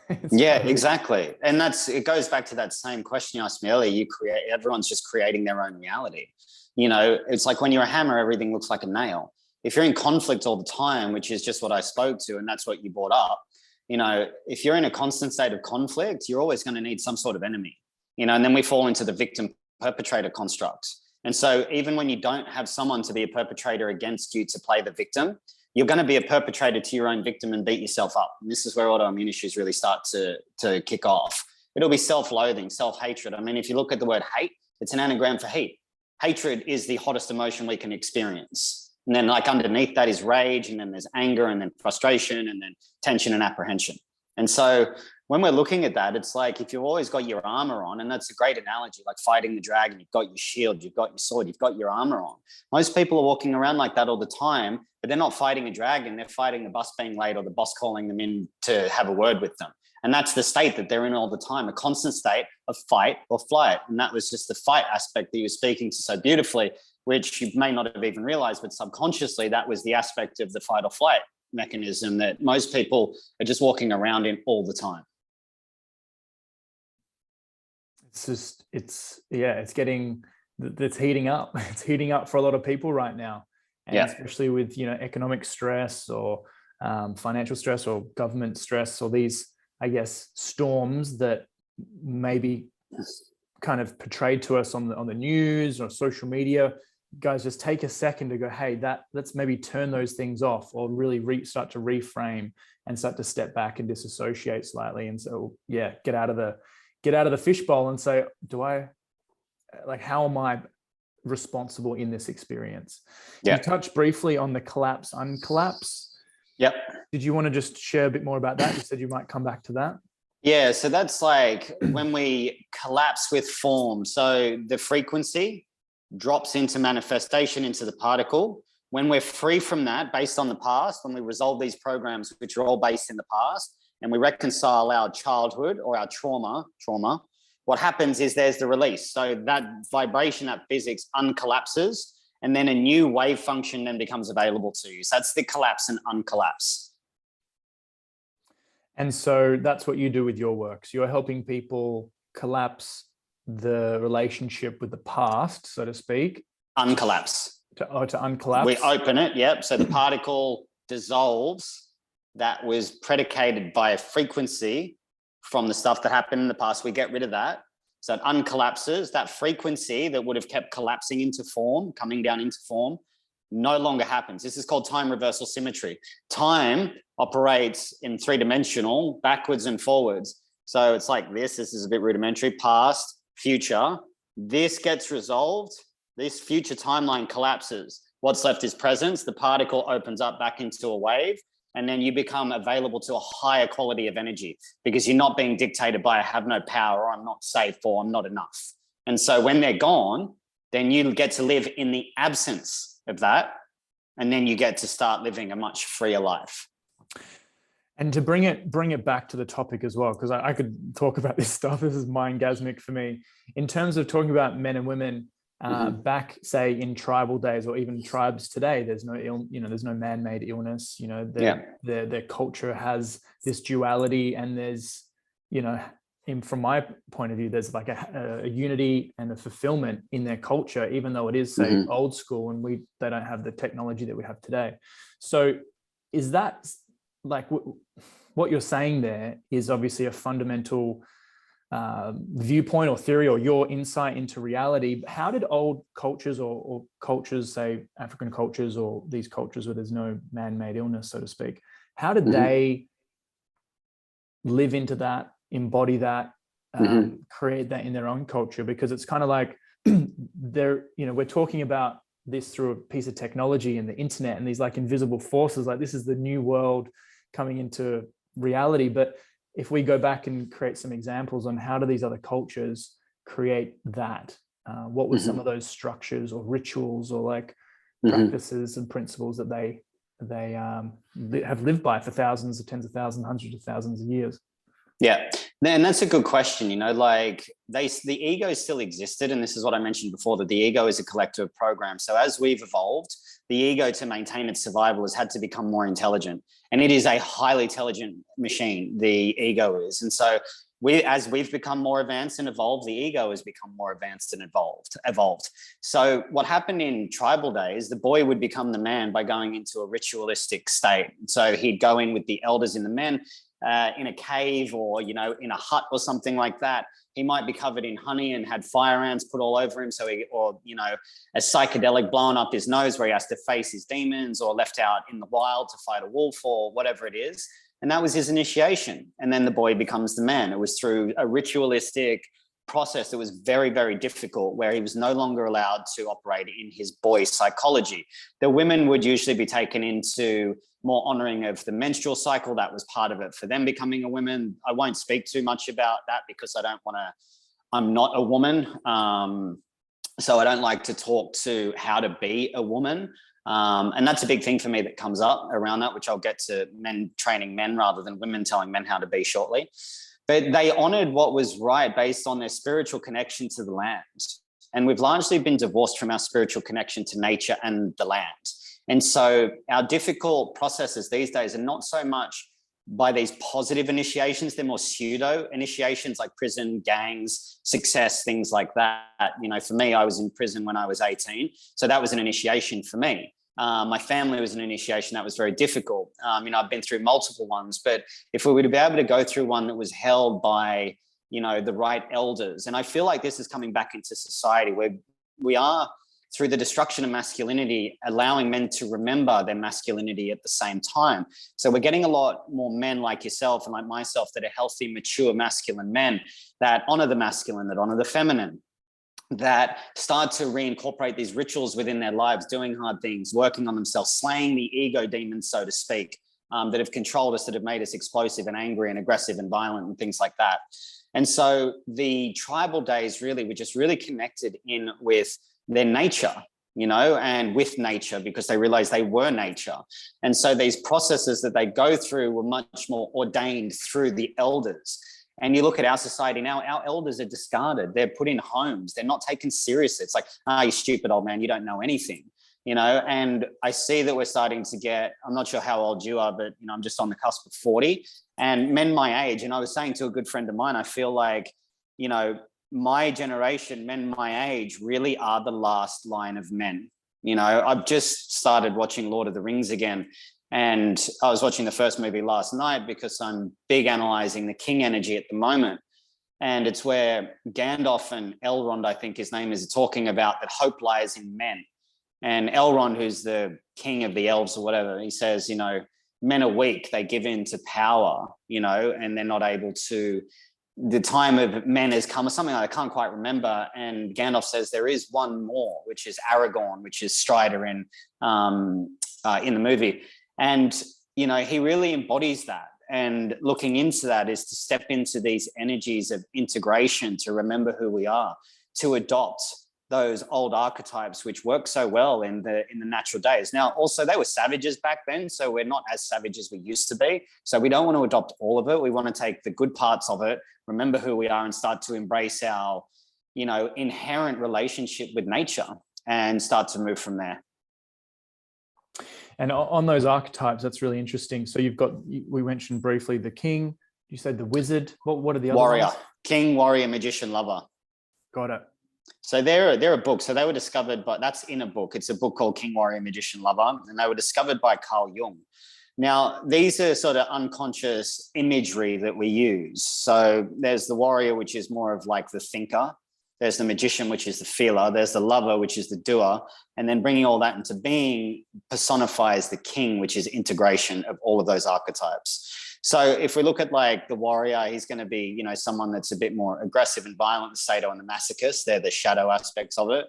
Exactly. And it goes back to that same question you asked me earlier. Everyone's just creating their own reality. It's like when you're a hammer, everything looks like a nail. If you're in conflict all the time, which is just what I spoke to, and that's what you brought up, if you're in a constant state of conflict, you're always going to need some sort of enemy, and then we fall into the victim perpetrator construct. And so even when you don't have someone to be a perpetrator against you to play the victim, you're going to be a perpetrator to your own victim and beat yourself up. And this is where autoimmune issues really start to kick off. It'll be self-loathing, self-hatred. I mean, if you look at the word hate, it's an anagram for heat. Hatred is the hottest emotion we can experience. And then underneath that is rage, and then there's anger, and then frustration, and then tension and apprehension. And so when we're looking at that, it's like if you've always got your armor on, and that's a great analogy, like fighting the dragon, you've got your shield, you've got your sword, you've got your armor on. Most people are walking around like that all the time, but they're not fighting a dragon. They're fighting the bus being late or the boss calling them in to have a word with them. And that's the state that they're in all the time, a constant state of fight or flight. And that was just the fight aspect that you were speaking to so beautifully, which you may not have even realized, but subconsciously that was the aspect of the fight or flight mechanism that most people are just walking around in all the time.
It's heating up. It's heating up for a lot of people right now. And especially with, economic stress or financial stress or government stress, or these, I guess, storms that may be kind of portrayed to us on the news or social media. Guys, just take a second to go, hey, let's maybe turn those things off, or really start to reframe and start to step back and disassociate slightly. And so, get out of the fishbowl and say, how am I responsible in this experience? You touched briefly on the collapse, uncollapse.
Yep.
Did you want to just share a bit more about that? You said you might come back to that.
Yeah. So that's like when we collapse with form. So the frequency drops into manifestation into the particle. When we're free from that, based on the past, when we resolve these programs, which are all based in the past, and we reconcile our childhood or our trauma, what happens is there's the release. So that vibration, that physics uncollapses, and then a new wave function then becomes available to you. So that's the collapse and uncollapse.
And so that's what you do with your work. So you're helping people collapse the relationship with the past, so to speak.
Uncollapse.
To uncollapse.
We open it, yep. So the particle dissolves. That was predicated by a frequency from the stuff that happened in the past. We get rid of that. So it uncollapses. That frequency that would have kept collapsing into form, coming down into form, no longer happens. This is called time reversal symmetry. Time operates in three-dimensional, backwards and forwards. So it's like this is a bit rudimentary, past, future. This gets resolved. This future timeline collapses. What's left is presence. The particle opens up back into a wave, and then you become available to a higher quality of energy because you're not being dictated by I have no power, or I'm not safe, or I'm not enough. And so when they're gone, then you get to live in the absence of that. And then you get to start living a much freer life.
And to bring it back to the topic as well, because I could talk about this stuff. This is mind-gasmic for me. In terms of talking about men and women, back, say, in tribal days or even tribes today, there's no there's no man-made illness. Their culture has this duality, and there's, from my point of view, there's like a unity and a fulfillment in their culture, even though it is, say, old school, and they don't have the technology that we have today. So is that like what you're saying there is obviously a fundamental viewpoint or theory or your insight into reality. How did old cultures or cultures, say African cultures or these cultures where there's no man-made illness, so to speak, how did they live into that, embody that, create that in their own culture? Because it's kind of like we're talking about this through a piece of technology and the internet and these like invisible forces, like this is the new world coming into reality. But if we go back and create some examples on how do these other cultures create that, what were some of those structures or rituals or like practices and principles that they have lived by for thousands of tens of thousands, hundreds of thousands of years?
Yeah, and that's a good question. Like the ego still existed, and this is what I mentioned before, that the ego is a collective program. So as we've evolved, the ego, to maintain its survival, has had to become more intelligent, and it is a highly intelligent machine. The ego is, and so as we've become more advanced and evolved, the ego has become more advanced and evolved. So what happened in tribal days, the boy would become the man by going into a ritualistic state. So he'd go in with the elders and the men. In a cave or, in a hut or something like that. He might be covered in honey and had fire ants put all over him. A psychedelic blown up his nose where he has to face his demons, or left out in the wild to fight a wolf or whatever it is. And that was his initiation. And then the boy becomes the man. It was through a ritualistic process that was very, very difficult, where he was no longer allowed to operate in his boy psychology. The women would usually be taken into more honoring of the menstrual cycle. That was part of it for them becoming a woman. I won't speak too much about that because I'm not a woman. So I don't like to talk to how to be a woman. And that's a big thing for me that comes up around that, which I'll get to men training men rather than women telling men how to be shortly. But they honored what was right based on their spiritual connection to the land. And we've largely been divorced from our spiritual connection to nature and the land. And so our difficult processes these days are not so much by these positive initiations, they're more pseudo initiations like prison, gangs, success, things like that. For me, I was in prison when I was 18. So that was an initiation for me. My family was an initiation that was very difficult. I've been through multiple ones, but if we were to be able to go through one that was held by, the right elders, and I feel like this is coming back into society where we are, through the destruction of masculinity, allowing men to remember their masculinity at the same time. So we're getting a lot more men like yourself and like myself that are healthy, mature, masculine men that honor the masculine, that honor the feminine, that start to reincorporate these rituals within their lives, doing hard things, working on themselves, slaying the ego demons, so to speak, that have controlled us, that have made us explosive and angry and aggressive and violent and things like that. And so the tribal days really were just really connected in with their nature, and with nature, because they realized they were nature. And so these processes that they go through were much more ordained through the elders. And you look at our society now, our elders are discarded. They're put in homes. They're not taken seriously. It's like, you stupid old man, you don't know anything, and I see that we're starting to get, I'm not sure how old you are, but, I'm just on the cusp of 40, and men my age. And I was saying to a good friend of mine, I feel like, my generation, men my age, really are the last line of men. I've just started watching Lord of the Rings again, and I was watching the first movie last night because I'm big analyzing the king energy at the moment. And it's where Gandalf and Elrond, I think his name is, talking about that hope lies in men. And Elrond, who's the king of the elves or whatever, he says, men are weak, they give in to power, and they're not able to, the time of men has come, or something like that. I can't quite remember. And Gandalf says there is one more, which is Aragorn, which is Strider in the movie. And, he really embodies that. And looking into that is to step into these energies of integration, to remember who we are, to adopt those old archetypes which work so well in the natural days. Now, also, they were savages back then, so we're not as savage as we used to be. So we don't want to adopt all of it. We want to take the good parts of it, remember who we are, and start to embrace our, inherent relationship with nature and start to move from there.
And on those archetypes, that's really interesting. So we mentioned briefly the king, You said the wizard. What are the other
Warrior,
ones?
king, warrior, magician, lover.
Got it.
So they're a book. So they were discovered, but that's in a book. It's a book called King, Warrior, Magician, Lover, and they were discovered by Carl Jung. Now, these are sort of unconscious imagery that we use. So there's the warrior, which is more of like the thinker. There's the magician, which is the feeler. There's the lover, which is the doer. And then bringing all that into being personifies the king, which is integration of all of those archetypes. So if we look at like the warrior, he's going to be, you know, someone that's a bit more aggressive and violent, the Sado and the masochist. They're the shadow aspects of it.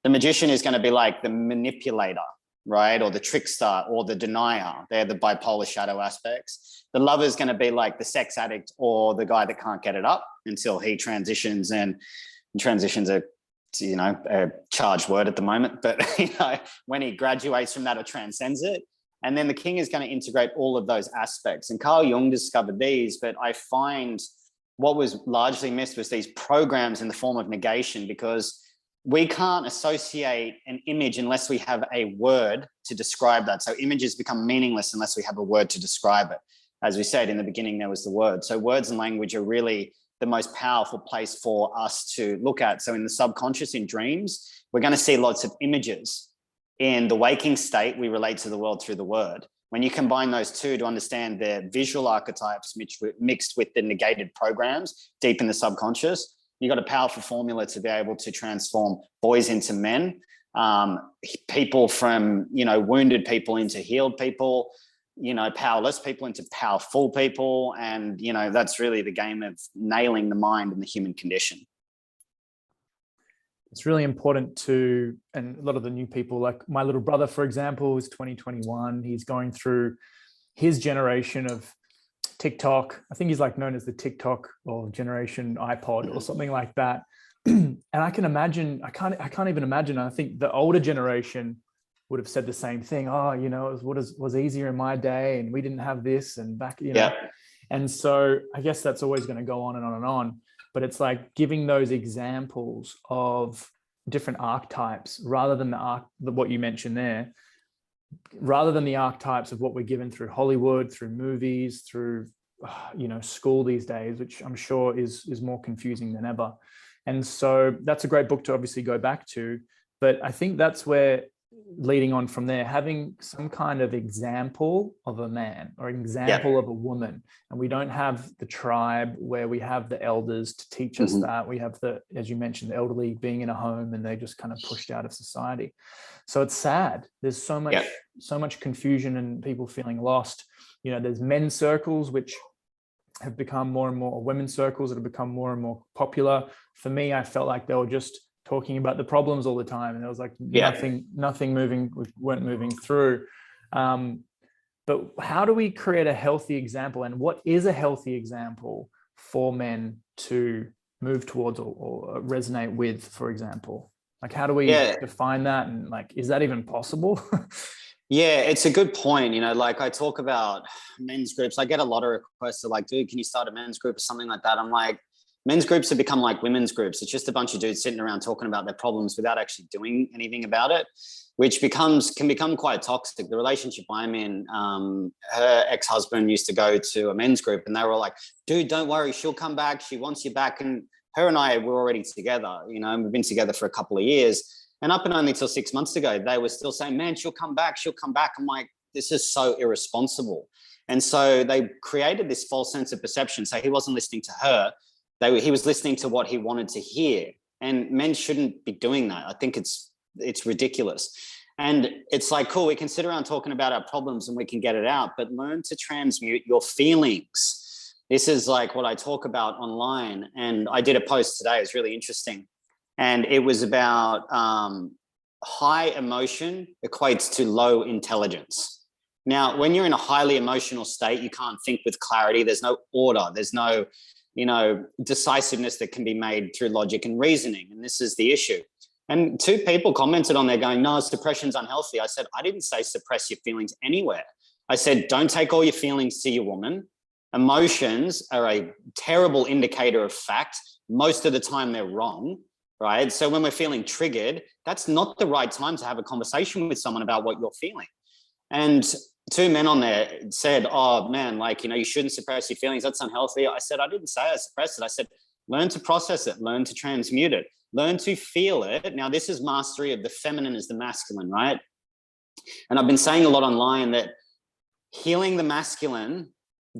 The magician is going to be like the manipulator, right? Or the trickster or the denier. They're the bipolar shadow aspects. The lover is going to be like the sex addict or the guy that can't get it up until he transitions, and transitions are, you know, a charged word at the moment, but you know, when he graduates from that or transcends it. And then the king is going to integrate all of those aspects. And Carl Jung discovered these, but I find what was largely missed was these programs in the form of negation, because we can't associate an image unless we have a word to describe that. So images become meaningless unless we have a word to describe it. As we said in the beginning, there was the word. So words and language are really the most powerful place for us to look at. So in the subconscious, in dreams, we're going to see lots of images. In the waking state, we relate to the world through the word. When you combine those two to understand the visual archetypes mixed with the negated programs deep in the subconscious, you've got a powerful formula to be able to transform boys into men, people from, you know, wounded people into healed people, you know, powerless people into powerful people. And, you know, that's really the game of nailing the mind and the human condition.
It's really important to, and a lot of the new people, like my little brother, for example, is 2021. He's going through his generation of TikTok. I think he's like known as the TikTok or generation iPod or something like that. And I can imagine, I can't even imagine. I think the older generation would have said the same thing. Oh, you know, it was easier in my day, and we didn't have this, and back, you know. Yeah. And so I guess that's always going to go on and on and on. But it's like giving those examples of different archetypes rather than what you mentioned there, rather than the archetypes of what we're given through Hollywood, through movies, through, you know, school these days, which I'm sure is more confusing than ever. And so that's a great book to obviously go back to. But I think that's where, leading on from there, having some kind of example of a man or an example of a woman. And we don't have the tribe where we have the elders to teach us that. We have the, as you mentioned, the elderly being in a home and they're just kind of pushed out of society. So it's sad. There's so much confusion and people feeling lost. You know, there's men's circles, which have become more and more, or women's circles that have become more and more popular. For me, I felt like they were just talking about the problems all the time, and there was like nothing moving, we weren't moving through. But how do we create a healthy example, and what is a healthy example for men to move towards or resonate with, for example? Like, how do we define that, and like, is that even possible?
Yeah, it's a good point. You know, like I talk about men's groups. I get a lot of requests to like, dude, can you start a men's group or something like that? I'm like, men's groups have become like women's groups. It's just a bunch of dudes sitting around talking about their problems without actually doing anything about it, which can become quite toxic. The relationship I'm in, her ex-husband used to go to a men's group, and they were all like, dude, don't worry, she'll come back. She wants you back. And her and I were already together, you know, and we've been together for a couple of years. And up and only till 6 months ago, they were still saying, man, she'll come back. She'll come back. I'm like, this is so irresponsible. And so they created this false sense of perception. So he wasn't listening to her. He was listening to what he wanted to hear. And men shouldn't be doing that. I think it's ridiculous. And it's like, cool, we can sit around talking about our problems and we can get it out, but learn to transmute your feelings. This is like what I talk about online. And I did a post today. It's really interesting. And it was about high emotion equates to low intelligence. Now, when you're in a highly emotional state, you can't think with clarity. There's no order. There's no, you know, decisiveness that can be made through logic and reasoning. And this is the issue. And 2 people commented on there going, no, suppression's unhealthy. I said, I didn't say suppress your feelings anywhere. I said, don't take all your feelings to your woman. Emotions are a terrible indicator of fact. Most of the time they're wrong, right? So when we're feeling triggered, that's not the right time to have a conversation with someone about what you're feeling. And two men on there said, oh man, like, you shouldn't suppress your feelings. That's unhealthy. I said, I didn't say I suppressed it. I said, learn to process it, learn to transmute it, learn to feel it. Now, this is mastery of the feminine as the masculine, right? And I've been saying a lot online that healing the masculine,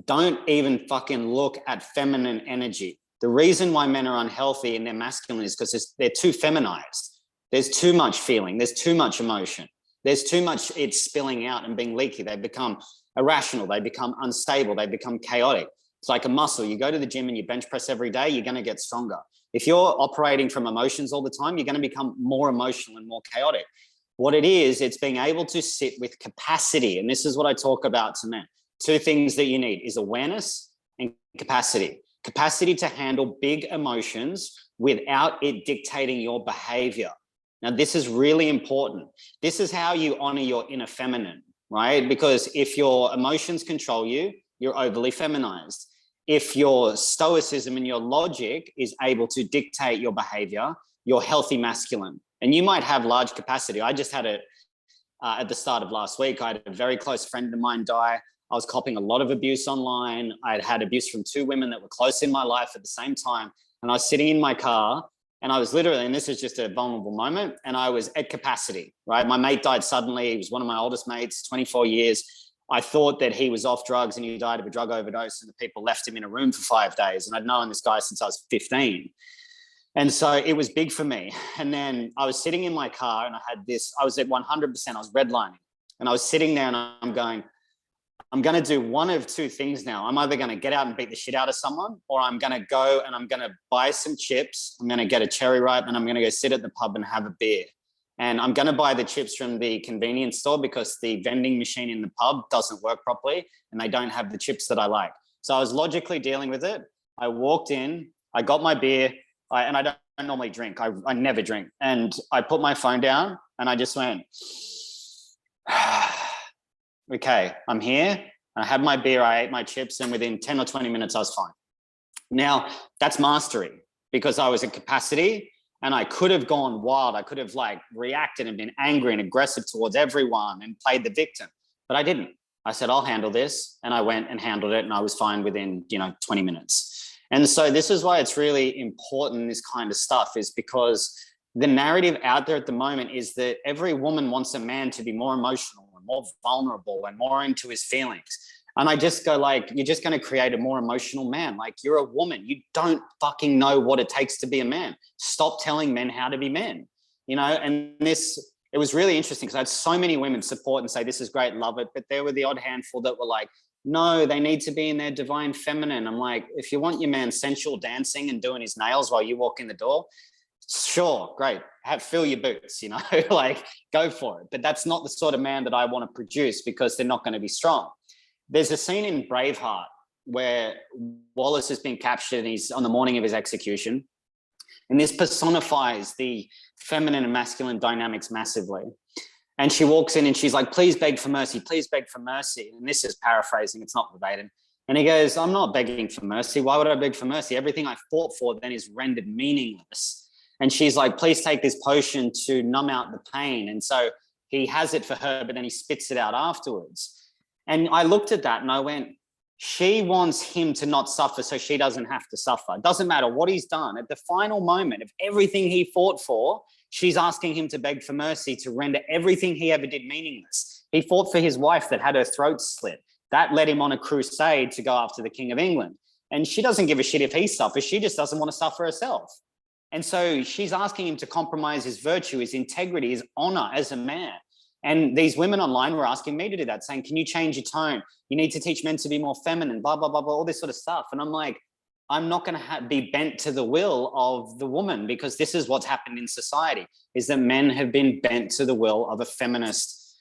don't even fucking look at feminine energy. The reason why men are unhealthy in their masculine is because they're too feminized. There's too much feeling. There's too much emotion. There's too much it's spilling out and being leaky. They become irrational. They become unstable. They become chaotic. It's like a muscle. You go to the gym and you bench press every day, you're going to get stronger. If you're operating from emotions all the time, you're going to become more emotional and more chaotic. What it is, it's being able to sit with capacity. And this is what I talk about to men. Two things that you need is awareness and capacity. Capacity to handle big emotions without it dictating your behavior. Now, this is really important. This is how you honor your inner feminine, right? Because if your emotions control you, you're overly feminized. If your stoicism and your logic is able to dictate your behavior, you're healthy masculine. And you might have large capacity. I just had it at the start of last week. I had a very close friend of mine die. I was copying a lot of abuse online. I'd had abuse from two women that were close in my life at the same time. And I was sitting in my car and I was literally, and this is just a vulnerable moment, and I was at capacity, right? My mate died suddenly. He was one of my oldest mates, 24 years. I thought that he was off drugs and he died of a drug overdose and the people left him in a room for 5 days. And I'd known this guy since I was 15. And so it was big for me. And then I was sitting in my car and I was at 100%, I was redlining. And I was sitting there and I'm going to do one of two things now. I'm either going to get out and beat the shit out of someone, or I'm going to go and I'm going to buy some chips. I'm going to get a cherry ripe and I'm going to go sit at the pub and have a beer. And I'm going to buy the chips from the convenience store because the vending machine in the pub doesn't work properly and they don't have the chips that I like. So I was logically dealing with it. I walked in, I got my beer, and I don't normally drink. I never drink. And I put my phone down and I just went, okay, I'm here. I had my beer, I ate my chips, and within 10 or 20 minutes, I was fine. Now, that's mastery because I was at capacity and I could have gone wild. I could have reacted and been angry and aggressive towards everyone and played the victim, but I didn't. I said, I'll handle this. And I went and handled it and I was fine within, 20 minutes. And so this is why it's really important, this kind of stuff, is because the narrative out there at the moment is that every woman wants a man to be more emotional and more vulnerable and more into his feelings. And I just go you're just going to create a more emotional man. You're a woman. You don't fucking know what it takes to be a man. Stop telling men how to be men, and it was really interesting because I had so many women support and say, this is great, love it. But there were the odd handful that were like, no, they need to be in their divine feminine. I'm like, if you want your man sensual dancing and doing his nails while you walk in the door, sure, great. Fill your boots, go for it. But that's not the sort of man that I want to produce because they're not going to be strong. There's a scene in Braveheart where Wallace has been captured and he's on the morning of his execution. And this personifies the feminine and masculine dynamics massively. And she walks in and she's like, please beg for mercy, please beg for mercy. And this is paraphrasing, it's not verbatim. And he goes, I'm not begging for mercy. Why would I beg for mercy? Everything I fought for then is rendered meaningless. And she's like, please take this potion to numb out the pain. And so he has it for her, but then he spits it out afterwards. And I looked at that and I went, she wants him to not suffer so she doesn't have to suffer. It doesn't matter what he's done. At the final moment of everything he fought for, she's asking him to beg for mercy to render everything he ever did meaningless. He fought for his wife that had her throat slit. That led him on a crusade to go after the King of England. And she doesn't give a shit if he suffers. She just doesn't want to suffer herself. And so she's asking him to compromise his virtue, his integrity, his honor as a man. And these women online were asking me to do that, saying, can you change your tone? You need to teach men to be more feminine, blah, blah, blah, blah, all this sort of stuff. And I'm like, I'm not going to be bent to the will of the woman because this is what's happened in society, is that men have been bent to the will of a feminist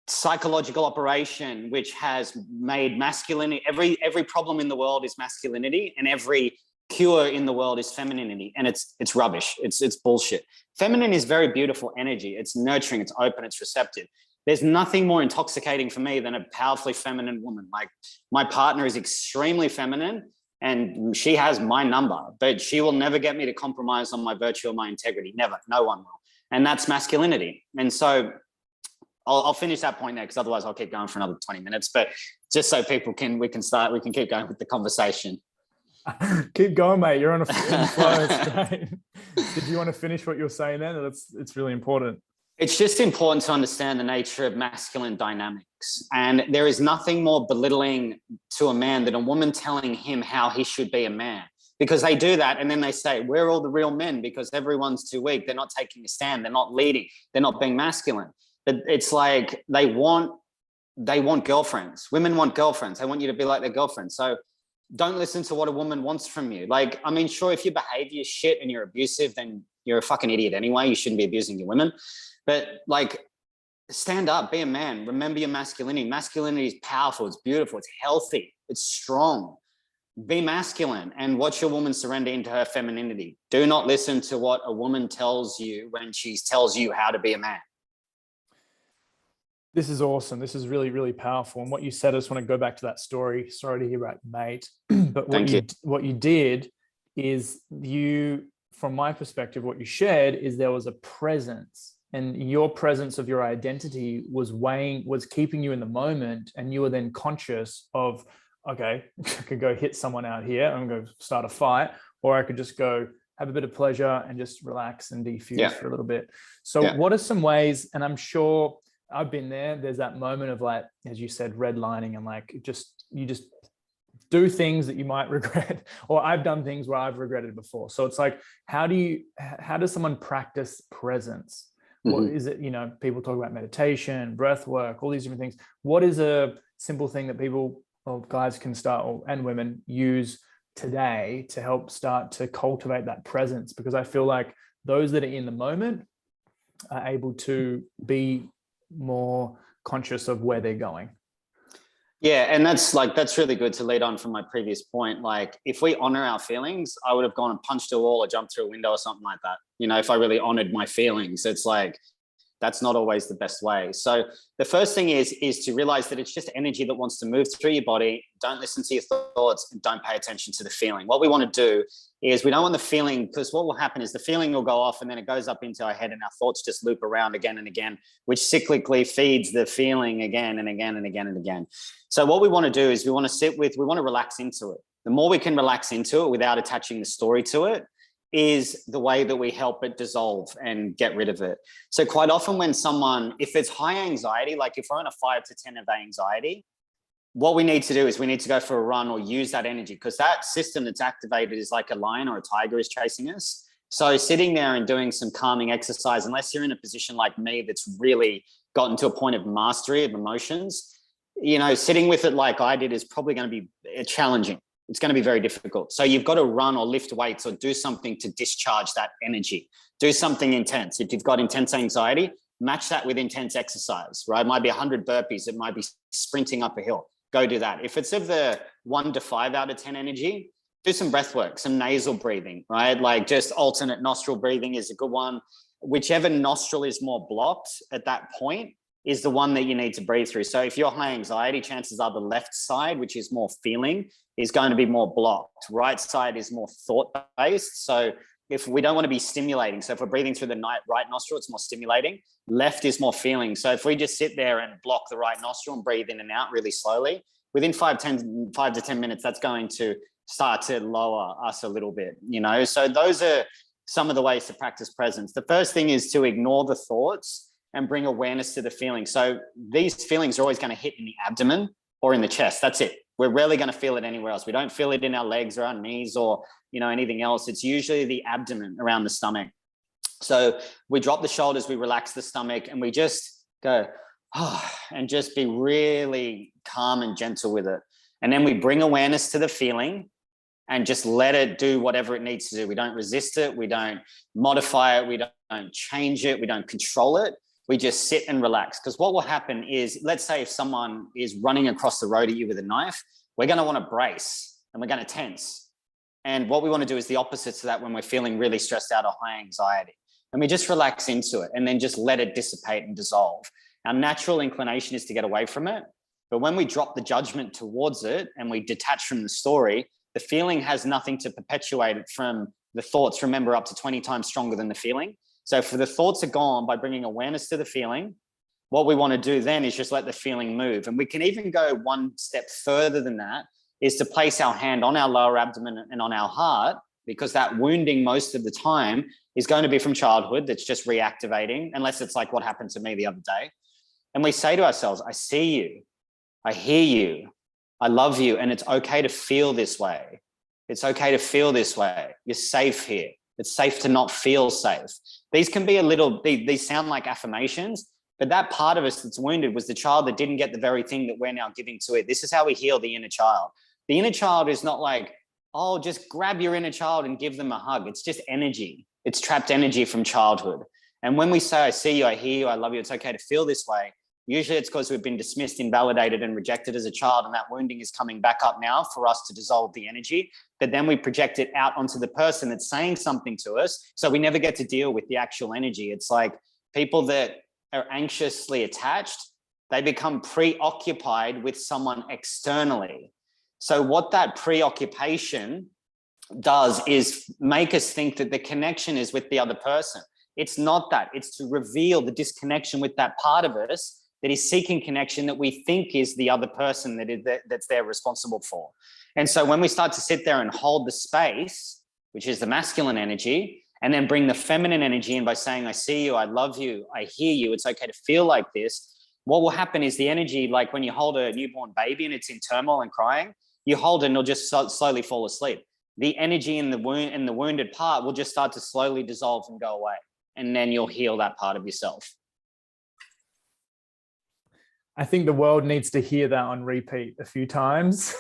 psychological operation, which has made masculinity, every problem in the world is masculinity and every cure in the world is femininity. And it's rubbish. It's bullshit. Feminine is very beautiful energy. It's nurturing, it's open, it's receptive. There's nothing more intoxicating for me than a powerfully feminine woman. Like my partner is extremely feminine and she has my number, but she will never get me to compromise on my virtue or my integrity. Never, no one will. And that's masculinity. And so I'll finish that point there because otherwise I'll keep going for another 20 minutes. But just so we can keep going with the conversation.
Keep going, mate. You're on a flow. It's great. Did you want to finish what you're saying there? It's really important.
It's just important to understand the nature of masculine dynamics. And there is nothing more belittling to a man than a woman telling him how he should be a man. Because they do that and then they say, we're all the real men because everyone's too weak. They're not taking a stand. They're not leading. They're not being masculine. But it's like they want girlfriends. Women want girlfriends. They want you to be like their girlfriend. So don't listen to what a woman wants from you. Like, I mean, sure, if your behavior is shit and you're abusive, then you're a fucking idiot anyway. You shouldn't be abusing your women. But like, stand up, be a man. Remember your masculinity. Masculinity is powerful. It's beautiful. It's healthy. It's strong. Be masculine and watch your woman surrender into her femininity. Do not listen to what a woman tells you when she tells you how to be a man.
This is awesome. This is really, really powerful. And what you said, I just want to go back to that story. Sorry to hear about mate. But what you did is from my perspective, what you shared is there was a presence, and your presence of your identity was keeping you in the moment. And you were then conscious of, okay, I could go hit someone out here. I'm going to start a fight, or I could just go have a bit of pleasure and just relax and defuse for a little bit. So what are some ways, and I'm sure I've been there, there's that moment of like, as you said, redlining and like, you just do things that you might regret, or I've done things where I've regretted before. So it's like, how does someone practice presence? What is it? People talk about meditation, breath work, all these different things. What is a simple thing that people, or guys can start, and women use today to help start to cultivate that presence? Because I feel like those that are in the moment are able to be more conscious of where they're going.
Yeah, and that's really good to lead on from my previous point. Like, if we honor our feelings, I would have gone and punched a wall or jumped through a window or something like that. If I really honored my feelings, it's like, that's not always the best way. So the first thing is to realize that it's just energy that wants to move through your body. Don't listen to your thoughts and don't pay attention to the feeling. What we want to do is we don't want the feeling, because what will happen is the feeling will go off and then it goes up into our head and our thoughts just loop around again and again, which cyclically feeds the feeling again and again and again and again. So what we want to do is we want to relax into it. The more we can relax into it without attaching the story to it is the way that we help it dissolve and get rid of it. So quite often when if it's high anxiety, like if we're on a 5 to 10 of anxiety, what we need to do is we need to go for a run or use that energy, because that system that's activated is like a lion or a tiger is chasing us. So sitting there and doing some calming exercise, unless you're in a position like me that's really gotten to a point of mastery of emotions, sitting with it like I did is probably going to be challenging. It's going to be very difficult. So you've got to run or lift weights or do something to discharge that energy. Do something intense. If you've got intense anxiety, match that with intense exercise, right? It might be 100 burpees. It might be sprinting up a hill. Go do that. If it's of the 1 to 5 out of 10 energy, do some breath work, some nasal breathing, right? Like just alternate nostril breathing is a good one. Whichever nostril is more blocked at that point is the one that you need to breathe through. So if you're high anxiety, chances are the left side, which is more feeling, is going to be more blocked. Right side is more thought-based. So if we don't want to be stimulating, so if we're breathing through the right nostril, it's more stimulating. Left is more feeling. So if we just sit there and block the right nostril and breathe in and out really slowly, within 5 to 10 minutes, that's going to start to lower us a little bit, So those are some of the ways to practice presence. The first thing is to ignore the thoughts and bring awareness to the feeling. So these feelings are always going to hit in the abdomen or in the chest. That's it. We're rarely going to feel it anywhere else. We don't feel it in our legs or our knees or, anything else. It's usually the abdomen around the stomach. So we drop the shoulders, we relax the stomach, and we just go, and just be really calm and gentle with it. And then we bring awareness to the feeling and just let it do whatever it needs to do. We don't resist it. We don't modify it. We don't change it. We don't control it. We just sit and relax. Because what will happen is, let's say if someone is running across the road at you with a knife, we're going to want to brace and we're going to tense. And what we want to do is the opposite to that when we're feeling really stressed out or high anxiety. And we just relax into it and then just let it dissipate and dissolve. Our natural inclination is to get away from it. But when we drop the judgment towards it and we detach from the story, the feeling has nothing to perpetuate it from the thoughts. Remember, up to 20 times stronger than the feeling. So if the thoughts are gone, by bringing awareness to the feeling, what we want to do then is just let the feeling move. And we can even go one step further than that, is to place our hand on our lower abdomen and on our heart, because that wounding most of the time is going to be from childhood that's just reactivating, unless it's like what happened to me the other day. And we say to ourselves, I see you, I hear you, I love you, and it's okay to feel this way. It's okay to feel this way. You're safe here. It's safe to not feel safe. These can be these sound like affirmations, but that part of us that's wounded was the child that didn't get the very thing that we're now giving to it. This is how we heal the inner child. The inner child is not like, oh, just grab your inner child and give them a hug. It's just energy. It's trapped energy from childhood. And when we say, I see you, I hear you, I love you, it's okay to feel this way, usually it's because we've been dismissed, invalidated, and rejected as a child, and that wounding is coming back up now for us to dissolve the energy. But then we project it out onto the person that's saying something to us, so we never get to deal with the actual energy. It's like people that are anxiously attached, they become preoccupied with someone externally. So what that preoccupation does is make us think that the connection is with the other person. It's not that. It's to reveal the disconnection with that part of us that is seeking connection that we think is the other person that's they're responsible for. And so when we start to sit there and hold the space, which is the masculine energy, and then bring the feminine energy in by saying, I see you, I love you, I hear you, it's okay to feel like this, what will happen is the energy, like when you hold a newborn baby and it's in turmoil and crying, you hold it and it'll just slowly fall asleep. The energy in the wounded part will just start to slowly dissolve and go away. And then you'll heal that part of yourself.
I think the world needs to hear that on repeat a few times.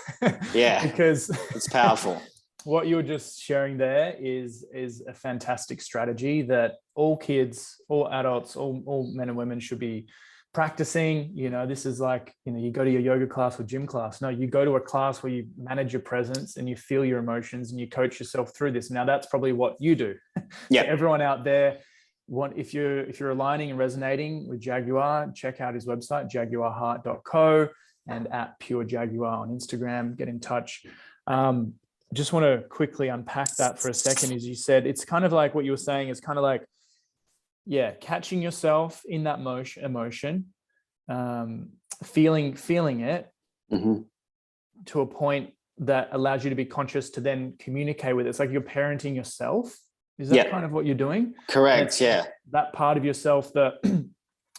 Yeah,
because
it's powerful.
What you're just sharing there is a fantastic strategy that all kids, all adults, all men and women should be practicing. You know, this is like, you know, you go to your yoga class or gym class. No, you go to a class where you manage your presence and you feel your emotions and you coach yourself through this. Now, that's probably what you do.
Yeah.
So everyone out there, if you're aligning and resonating with Jaguar, check out his website, jaguarheart.co, and at Pure Jaguar on Instagram. Get in touch. Just want to quickly unpack that for a second. As you said, it's kind of like what you were saying is kind of like, yeah, catching yourself in that emotion, feeling it to a point that allows you to be conscious to then communicate with it. It's like you're parenting yourself. Is that kind of what you're doing?
Correct. Yeah.
That part of yourself that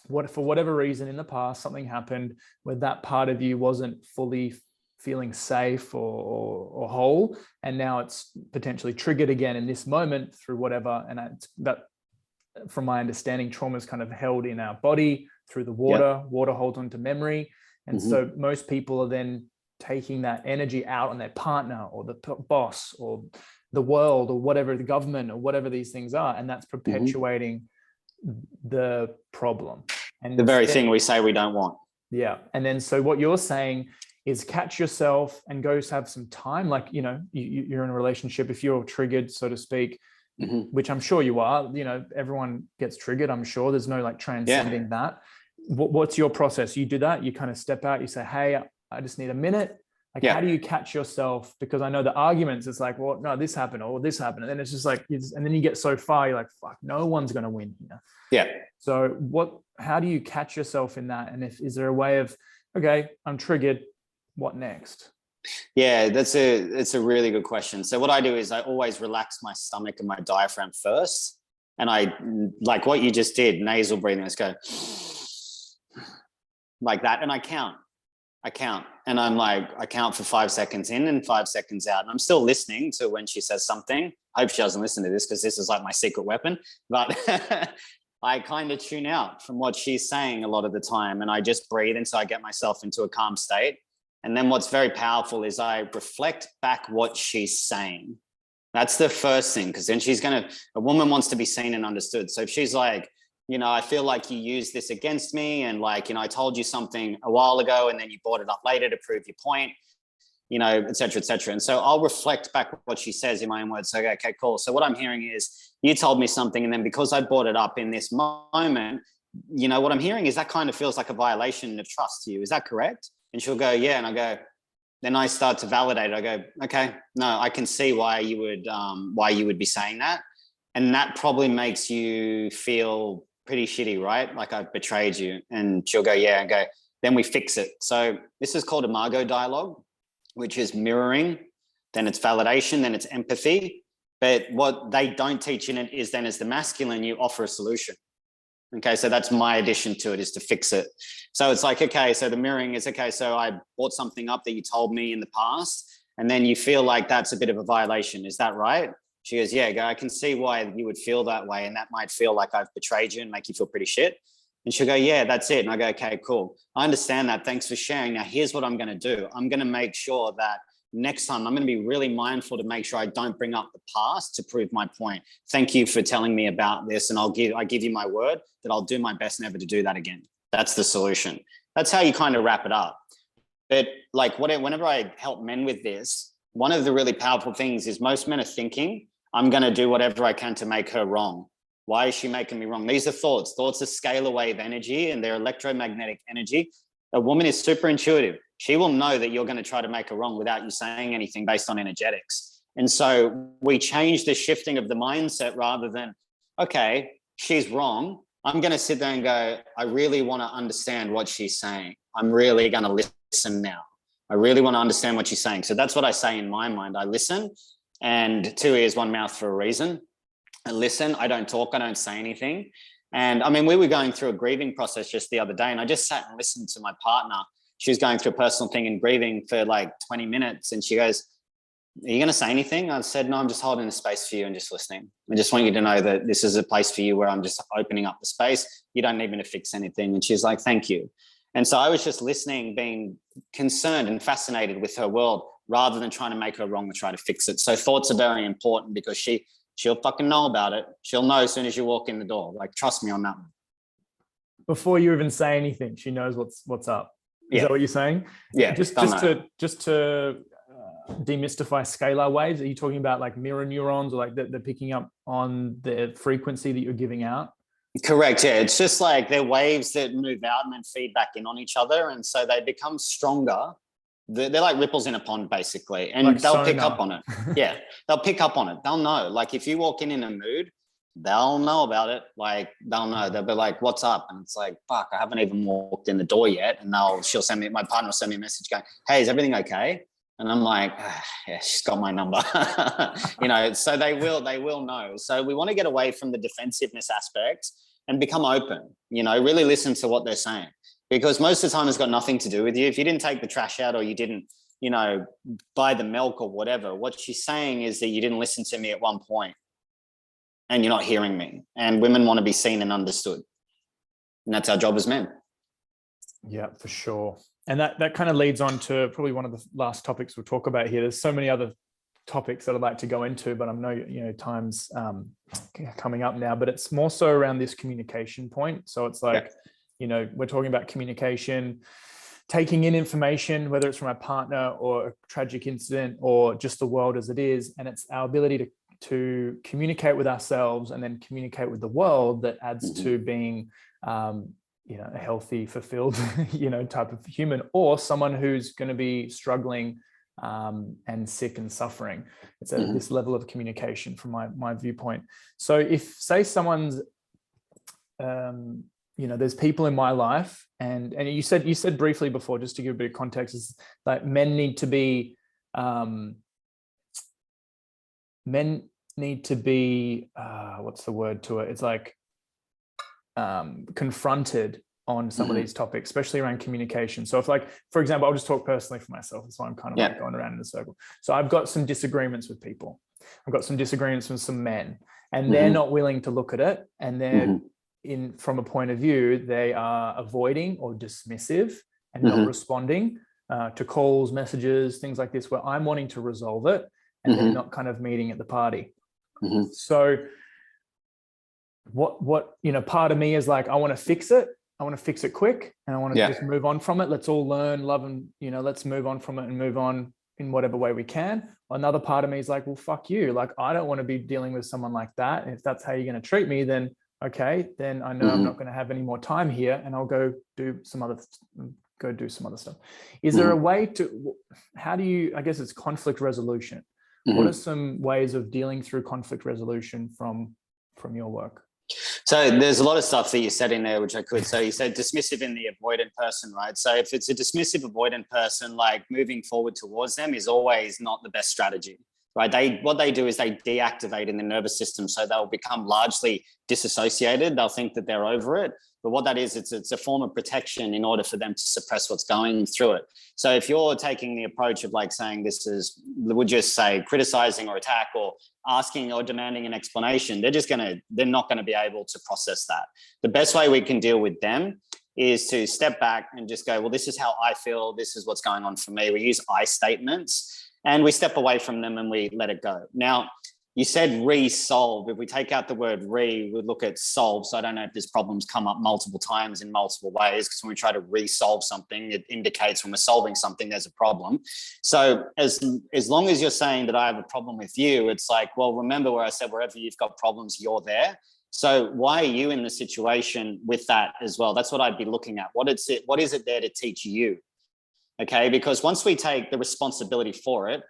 for whatever reason in the past, something happened where that part of you wasn't fully feeling safe or whole. And now it's potentially triggered again in this moment through whatever. And that, from my understanding, trauma is kind of held in our body through the water. Yep. Water holds onto memory. And so most people are then taking that energy out on their partner or the boss or the world or whatever, the government or whatever these things are. And that's perpetuating the problem. And
the very thing we say we don't want.
Yeah. And then, so what you're saying is catch yourself and go have some time. Like, you know, you're in a relationship, if you're triggered, so to speak, which I'm sure you are, you know, everyone gets triggered. I'm sure there's no like transcending that. What's your process? You do that, you kind of step out, you say, hey, I just need a minute. Like, how do you catch yourself? Because I know the arguments, it's like, well, no, this happened or this happened. And then it's just like, and then you get so far, you're like, fuck, no one's going to win here.
Yeah.
So how do you catch yourself in that? And is there a way of, okay, I'm triggered, what next?
Yeah, it's a really good question. So what I do is I always relax my stomach and my diaphragm first. And I, like what you just did, nasal breathing, let's go like that. And I count. And I'm like, I count for 5 seconds in and 5 seconds out. And I'm still listening to when she says something. I hope she doesn't listen to this because this is like my secret weapon. But I kind of tune out from what she's saying a lot of the time. And I just breathe until I get myself into a calm state. And then what's very powerful is I reflect back what she's saying. That's the first thing, because then a woman wants to be seen and understood. So if she's like, you know, I feel like you used this against me and like, you know, I told you something a while ago and then you brought it up later to prove your point, you know, et cetera, et cetera. And so I'll reflect back what she says in my own words. So, okay, cool. So what I'm hearing is you told me something and then because I brought it up in this moment, you know, what I'm hearing is that kind of feels like a violation of trust to you. Is that correct? And she'll go, yeah. And I go, then I start to validate it. I go, okay, no, I can see why you would be saying that. And that probably makes you feel pretty shitty, right? Like I've betrayed you. And she'll go, yeah, and go, then we fix it. So this is called imago dialogue, which is mirroring, then it's validation, then it's empathy. But what they don't teach in it is then as the masculine, you offer a solution. Okay, so that's my addition to it, is to fix it. So it's like, okay, so the mirroring is, okay, so I brought something up that you told me in the past, and then you feel like that's a bit of a violation. Is that right? She goes, yeah, I can see why you would feel that way. And that might feel like I've betrayed you and make you feel pretty shit. And she'll go, yeah, that's it. And I go, okay, cool. I understand that. Thanks for sharing. Now, here's what I'm going to do. I'm going to make sure that next time I'm going to be really mindful to make sure I don't bring up the past to prove my point. Thank you for telling me about this. And I give you my word that I'll do my best never to do that again. That's the solution. That's how you kind of wrap it up. But like whenever I help men with this, one of the really powerful things is most men are thinking, I'm going to do whatever I can to make her wrong. Why is she making me wrong? These are thoughts. Thoughts are scalar wave energy, and they're electromagnetic energy. A woman is super intuitive. She will know that you're going to try to make her wrong without you saying anything based on energetics. And so we change the shifting of the mindset rather than, okay, she's wrong. I'm going to sit there and go, I really want to understand what she's saying. I'm really going to listen now. I really want to understand what she's saying. So that's what I say in my mind. I listen, and 2 ears, 1 mouth for a reason. I listen. I don't talk. I don't say anything. And I mean, we were going through a grieving process just the other day, and I just sat and listened to my partner. She was going through a personal thing and grieving for like 20 minutes. And she goes, are you going to say anything? I said, no, I'm just holding the space for you and just listening. I just want you to know that this is a place for you where I'm just opening up the space. You don't need me to fix anything. And she's like, thank you. And so I was just listening, being concerned and fascinated with her world rather than trying to make her wrong and try to fix it. So thoughts are very important because she'll fucking know about it. She'll know as soon as you walk in the door. Like, trust me on that one.
Before you even say anything, she knows what's up. Is that what you're saying?
Yeah.
Just to demystify scalar waves, are you talking about like mirror neurons, or like they're picking up on the frequency that you're giving out?
Correct. Yeah. It's just like they're waves that move out and then feed back in on each other. And so they become stronger. They're like ripples in a pond, basically. And like they'll pick up on it. Yeah. They'll pick up on it. They'll know. Like if you walk in a mood, they'll know about it. Like they'll know. They'll be like, what's up? And it's like, fuck, I haven't even walked in the door yet. And she'll send me, my partner will send me a message going, hey, is everything okay? And I'm like, yeah, she's got my number. So they will know. So we want to get away from the defensiveness aspect and become open, really listen to what they're saying. Because most of the time it's got nothing to do with you. If you didn't take the trash out or you didn't, buy the milk or whatever, what she's saying is that you didn't listen to me at one point and you're not hearing me. And women want to be seen and understood. And that's our job as men. Yeah,
for sure. And that kind of leads on to probably one of the last topics we'll talk about here. There's so many other topics that I'd like to go into, but I know, time's coming up now, but it's more so around this communication point. So it's like, we're talking about communication, taking in information, whether it's from a partner or a tragic incident or just the world as it is. And it's our ability to communicate with ourselves and then communicate with the world that adds to being, a healthy, fulfilled, type of human, or someone who's going to be struggling and sick and suffering. It's at this level of communication from my viewpoint. So if, say, someone's, there's people in my life, and you said briefly before, just to give a bit of context, is that men need to be what's the word to it? It's like confronted on some of these topics, especially around communication. So if, like, for example, I'll just talk personally for myself. That's why I'm kind of like going around in a circle. So I've got some disagreements with people. I've got some disagreements with some men, and they're not willing to look at it. And they're from a point of view, they are avoiding or dismissive and not responding to calls, messages, things like this, where I'm wanting to resolve it and they're not kind of meeting at the party. So what part of me is like, I want to fix it. I want to fix it quick, and I want to just move on from it. Let's all learn, love, and let's move on from it and move on in whatever way we can. Another part of me is like, well, fuck you. Like, I don't want to be dealing with someone like that. And if that's how you're going to treat me, then okay, then I know I'm not going to have any more time here, and I'll go do some other stuff. Is there a way to, how do you, I guess it's conflict resolution. What are some ways of dealing through conflict resolution from your work?
So there's a lot of stuff that you said in there, which I could. So you said dismissive in the avoidant person, right? So if it's a dismissive avoidant person, like moving forward towards them is always not the best strategy, right? What they do is they deactivate in the nervous system. So they'll become largely disassociated. They'll think that they're over it. But what that is, it's a form of protection in order for them to suppress what's going through it. So if you're taking the approach of like saying this is, would just say criticizing or attack or asking or demanding an explanation, they're not going to be able to process that. The best way we can deal with them is to step back and just go, well, this is how I feel. This is what's going on for me. We use I statements and we step away from them and we let it go. Now, you said re-solve. If we take out the word re, we look at solve. So I don't know if this problem's come up multiple times in multiple ways, because when we try to re-solve something, it indicates when we're solving something, there's a problem. So as long as you're saying that I have a problem with you, it's like, well, remember where I said wherever you've got problems, you're there. So why are you in the situation with that as well? That's what I'd be looking at. What is it there to teach you? Okay, because once we take the responsibility for it,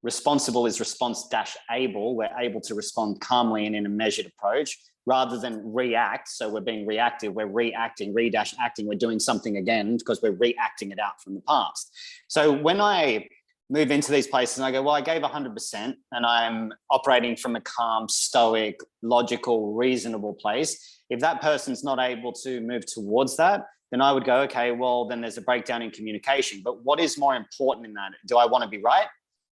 responsible is response-able. We're able to respond calmly and in a measured approach rather than react. So we're being reactive. We're reacting, re-acting. We're doing something again because we're reacting it out from the past. So when I move into these places and I go, well, I gave 100% and I'm operating from a calm, stoic, logical, reasonable place. If that person's not able to move towards that, then I would go, okay, well, then there's a breakdown in communication. But what is more important in that? Do I want to be right?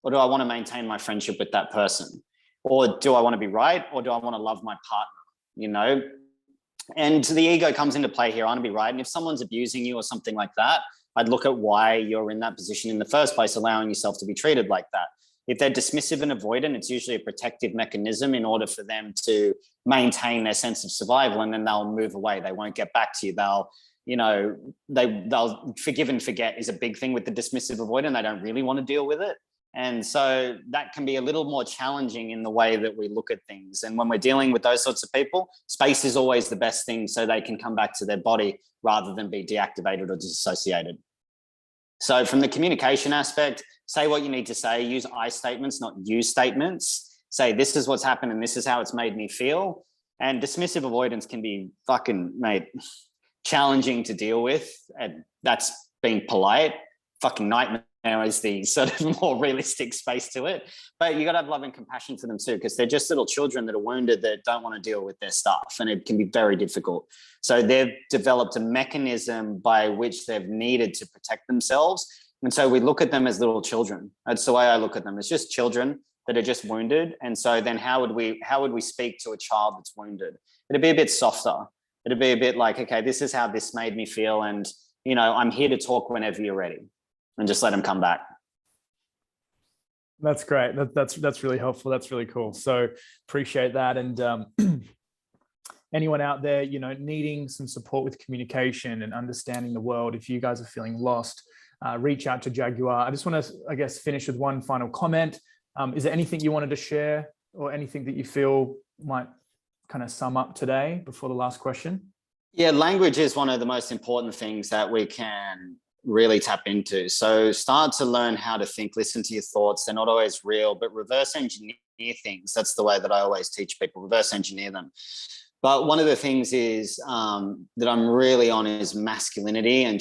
Or do I want to maintain my friendship with that person? Or do I want to be right? Or do I want to love my partner? You know? And the ego comes into play here. I want to be right. And if someone's abusing you or something like that, I'd look at why you're in that position in the first place, allowing yourself to be treated like that. If they're dismissive and avoidant, it's usually a protective mechanism in order for them to maintain their sense of survival, and then they'll move away. They won't get back to you. They'll forgive and forget is a big thing with the dismissive avoidant. They don't really want to deal with it. And so that can be a little more challenging in the way that we look at things. And when we're dealing with those sorts of people, space is always the best thing so they can come back to their body rather than be deactivated or disassociated. So from the communication aspect, say what you need to say, use I statements, not you statements. Say, this is what's happened and this is how it's made me feel. And dismissive avoidance can be fucking, mate, challenging to deal with. And that's being polite. Fucking nightmare is the sort of more realistic space to it. But you got to have love and compassion for them too, because they're just little children that are wounded that don't want to deal with their stuff. And it can be very difficult. So they've developed a mechanism by which they've needed to protect themselves. And so we look at them as little children. That's the way I look at them. It's just children that are just wounded. And so then how would we speak to a child that's wounded? It'd be a bit softer. It'd be a bit like, okay, this is how this made me feel. And, you know, I'm here to talk whenever you're ready. And just let them come back.
That's great. That's really helpful. That's really cool. So appreciate that. And anyone out there, you know, needing some support with communication and understanding the world, if you guys are feeling lost, reach out to Jaguar. I just want to, I guess, finish with one final comment. Is there anything you wanted to share or anything that you feel might kind of sum up today before the last question?
Yeah, language is one of the most important things that we can really tap into. So start to learn how to think, listen to your thoughts. They're not always real, but reverse engineer things. That's the way that I always teach people, reverse engineer them. But one of the things is that I'm really on is masculinity and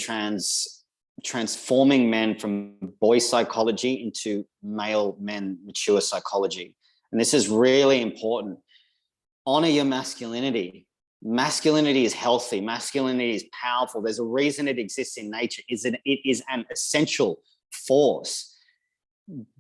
transforming men from boy psychology into male men, mature psychology. And this is really important. Honor your masculinity. Masculinity is healthy. Masculinity is powerful. There's a reason it exists in nature. It is an essential force.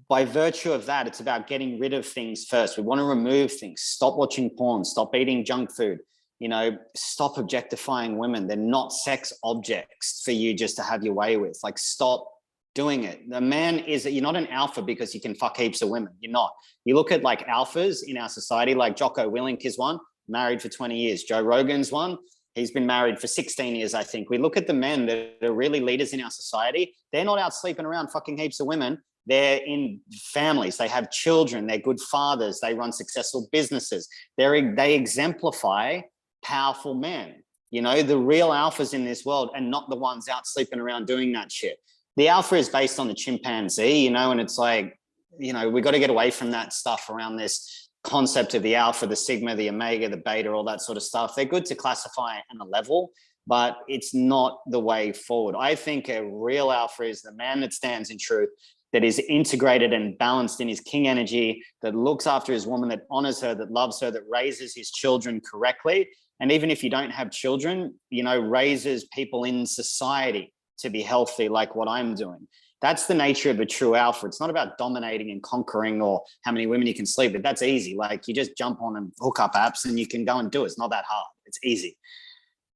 By virtue of that, it's about getting rid of things first. We want to remove things. Stop watching porn. Stop eating junk food. You know, stop objectifying women. They're not sex objects for you just to have your way with. Like, stop doing it. The man you're not an alpha because you can fuck heaps of women. You're not. You look at like alphas in our society, like Jocko Willink is one. Married for 20 years. Joe Rogan's one. He's been married for 16 years, I think. We look at the men that are really leaders in our society. They're not out sleeping around fucking heaps of women. They're in families. They have children. They're good fathers. They run successful businesses. They exemplify powerful men. You know, the real alphas in this world and not the ones out sleeping around doing that shit. The alpha is based on the chimpanzee, you know, and it's like, you know, we got to get away from that stuff around this concept of the alpha, the sigma, the omega, the beta, all that sort of stuff. They're good to classify on a level, but it's not the way forward. I think a real alpha is the man that stands in truth, that is integrated and balanced in his king energy, that looks after his woman, that honors her, that loves her, that raises his children correctly. And even if you don't have children, you know, raises people in society to be healthy, like what I'm doing. That's the nature of a true alpha. It's not about dominating and conquering or how many women you can sleep with. That's easy. Like, you just jump on and hook up apps and you can go and do it. It's not that hard. It's easy.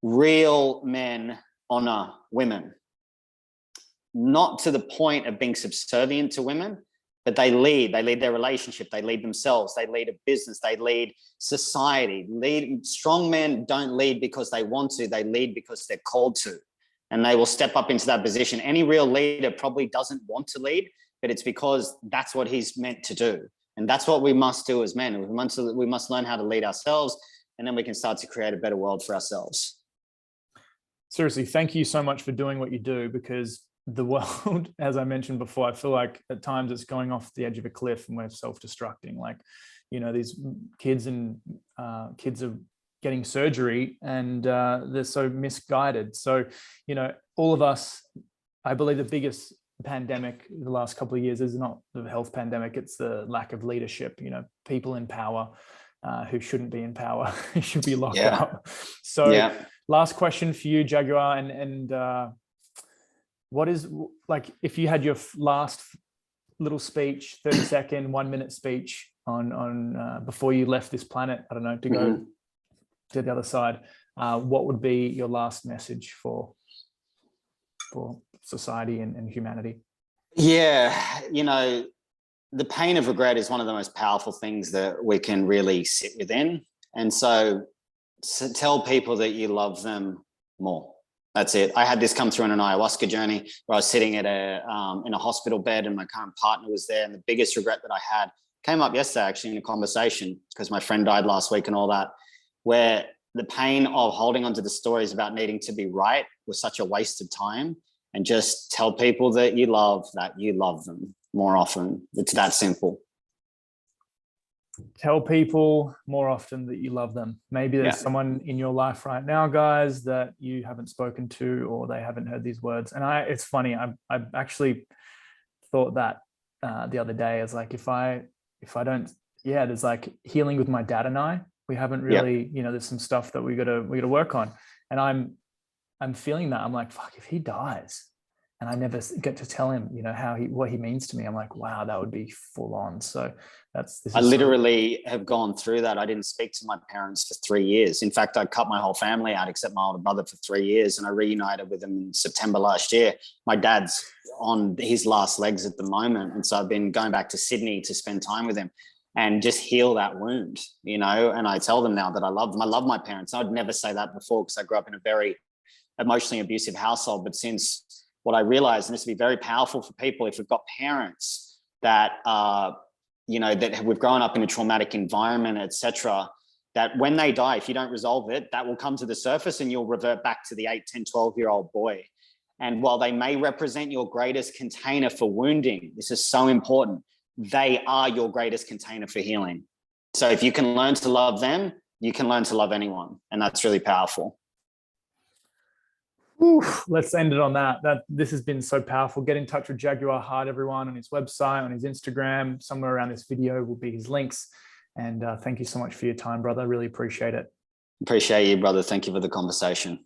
Real men honor women, not to the point of being subservient to women, but they lead their relationship, they lead themselves, they lead a business, they lead society. Strong men don't lead because they want to, they lead because they're called to, and they will step up into that position. Any real leader probably doesn't want to lead, but it's because that's what he's meant to do. And that's what we must do as men. We must learn how to lead ourselves, and then we can start to create a better world for ourselves.
Seriously, thank you so much for doing what you do, because the world, as I mentioned before, I feel like at times it's going off the edge of a cliff and we're self-destructing. Like, you know, these kids are getting surgery and they're so misguided. So, you know, all of us, I believe the biggest pandemic the last couple of years is not the health pandemic, it's the lack of leadership. You know, people in power who shouldn't be in power, who should be locked up. So last question for you, Jaguar, and what is, like, if you had your last little speech, 30-second, 1-minute speech on before you left this planet, I don't know, to go to the other side, what would be your last message for society and humanity? Yeah,
you know, the pain of regret is one of the most powerful things that we can really sit within. And so tell people that you love them more. That's it. I had this come through in an ayahuasca journey where I was sitting at in a hospital bed and my current partner was there. And the biggest regret that I had came up yesterday, actually, in a conversation, because my friend died last week and all that, where the pain of holding onto the stories about needing to be right was such a waste of time. And just tell people that you love them more often. It's that simple.
Tell people more often that you love them. Maybe there's someone in your life right now, guys, that you haven't spoken to, or they haven't heard these words. And it's funny, I actually thought that the other day, as like, if I don't, there's like healing with my dad and I, we haven't really, you know, there's some stuff that we gotta work on. And I'm feeling that. I'm like, fuck, if he dies and I never get to tell him, you know, what he means to me, I'm like, wow, that would be full on. So I
literally have gone through that. I didn't speak to my parents for 3 years. In fact, I cut my whole family out except my older brother for 3 years, and I reunited with him in September last year. My dad's on his last legs at the moment, and so I've been going back to Sydney to spend time with him and just heal that wound, you know. And I tell them now that I love them. I love my parents. I'd never say that before because I grew up in a very emotionally abusive household. But since what I realized, and this would be very powerful for people, if we've got parents that you know, that we've grown up in a traumatic environment, etc., that when they die, if you don't resolve it, that will come to the surface and you'll revert back to the 8, 10, 12-year-old boy. And while they may represent your greatest container for wounding, this is so important, they are your greatest container for healing. So if you can learn to love them, you can learn to love anyone. And that's really powerful.
Let's end it on that. This has been so powerful. Get in touch with Jaguar Heart, everyone, on his website, on his Instagram. Somewhere around this video will be his links. And thank you so much for your time, brother. Really appreciate it.
Appreciate you, brother. Thank you for the conversation.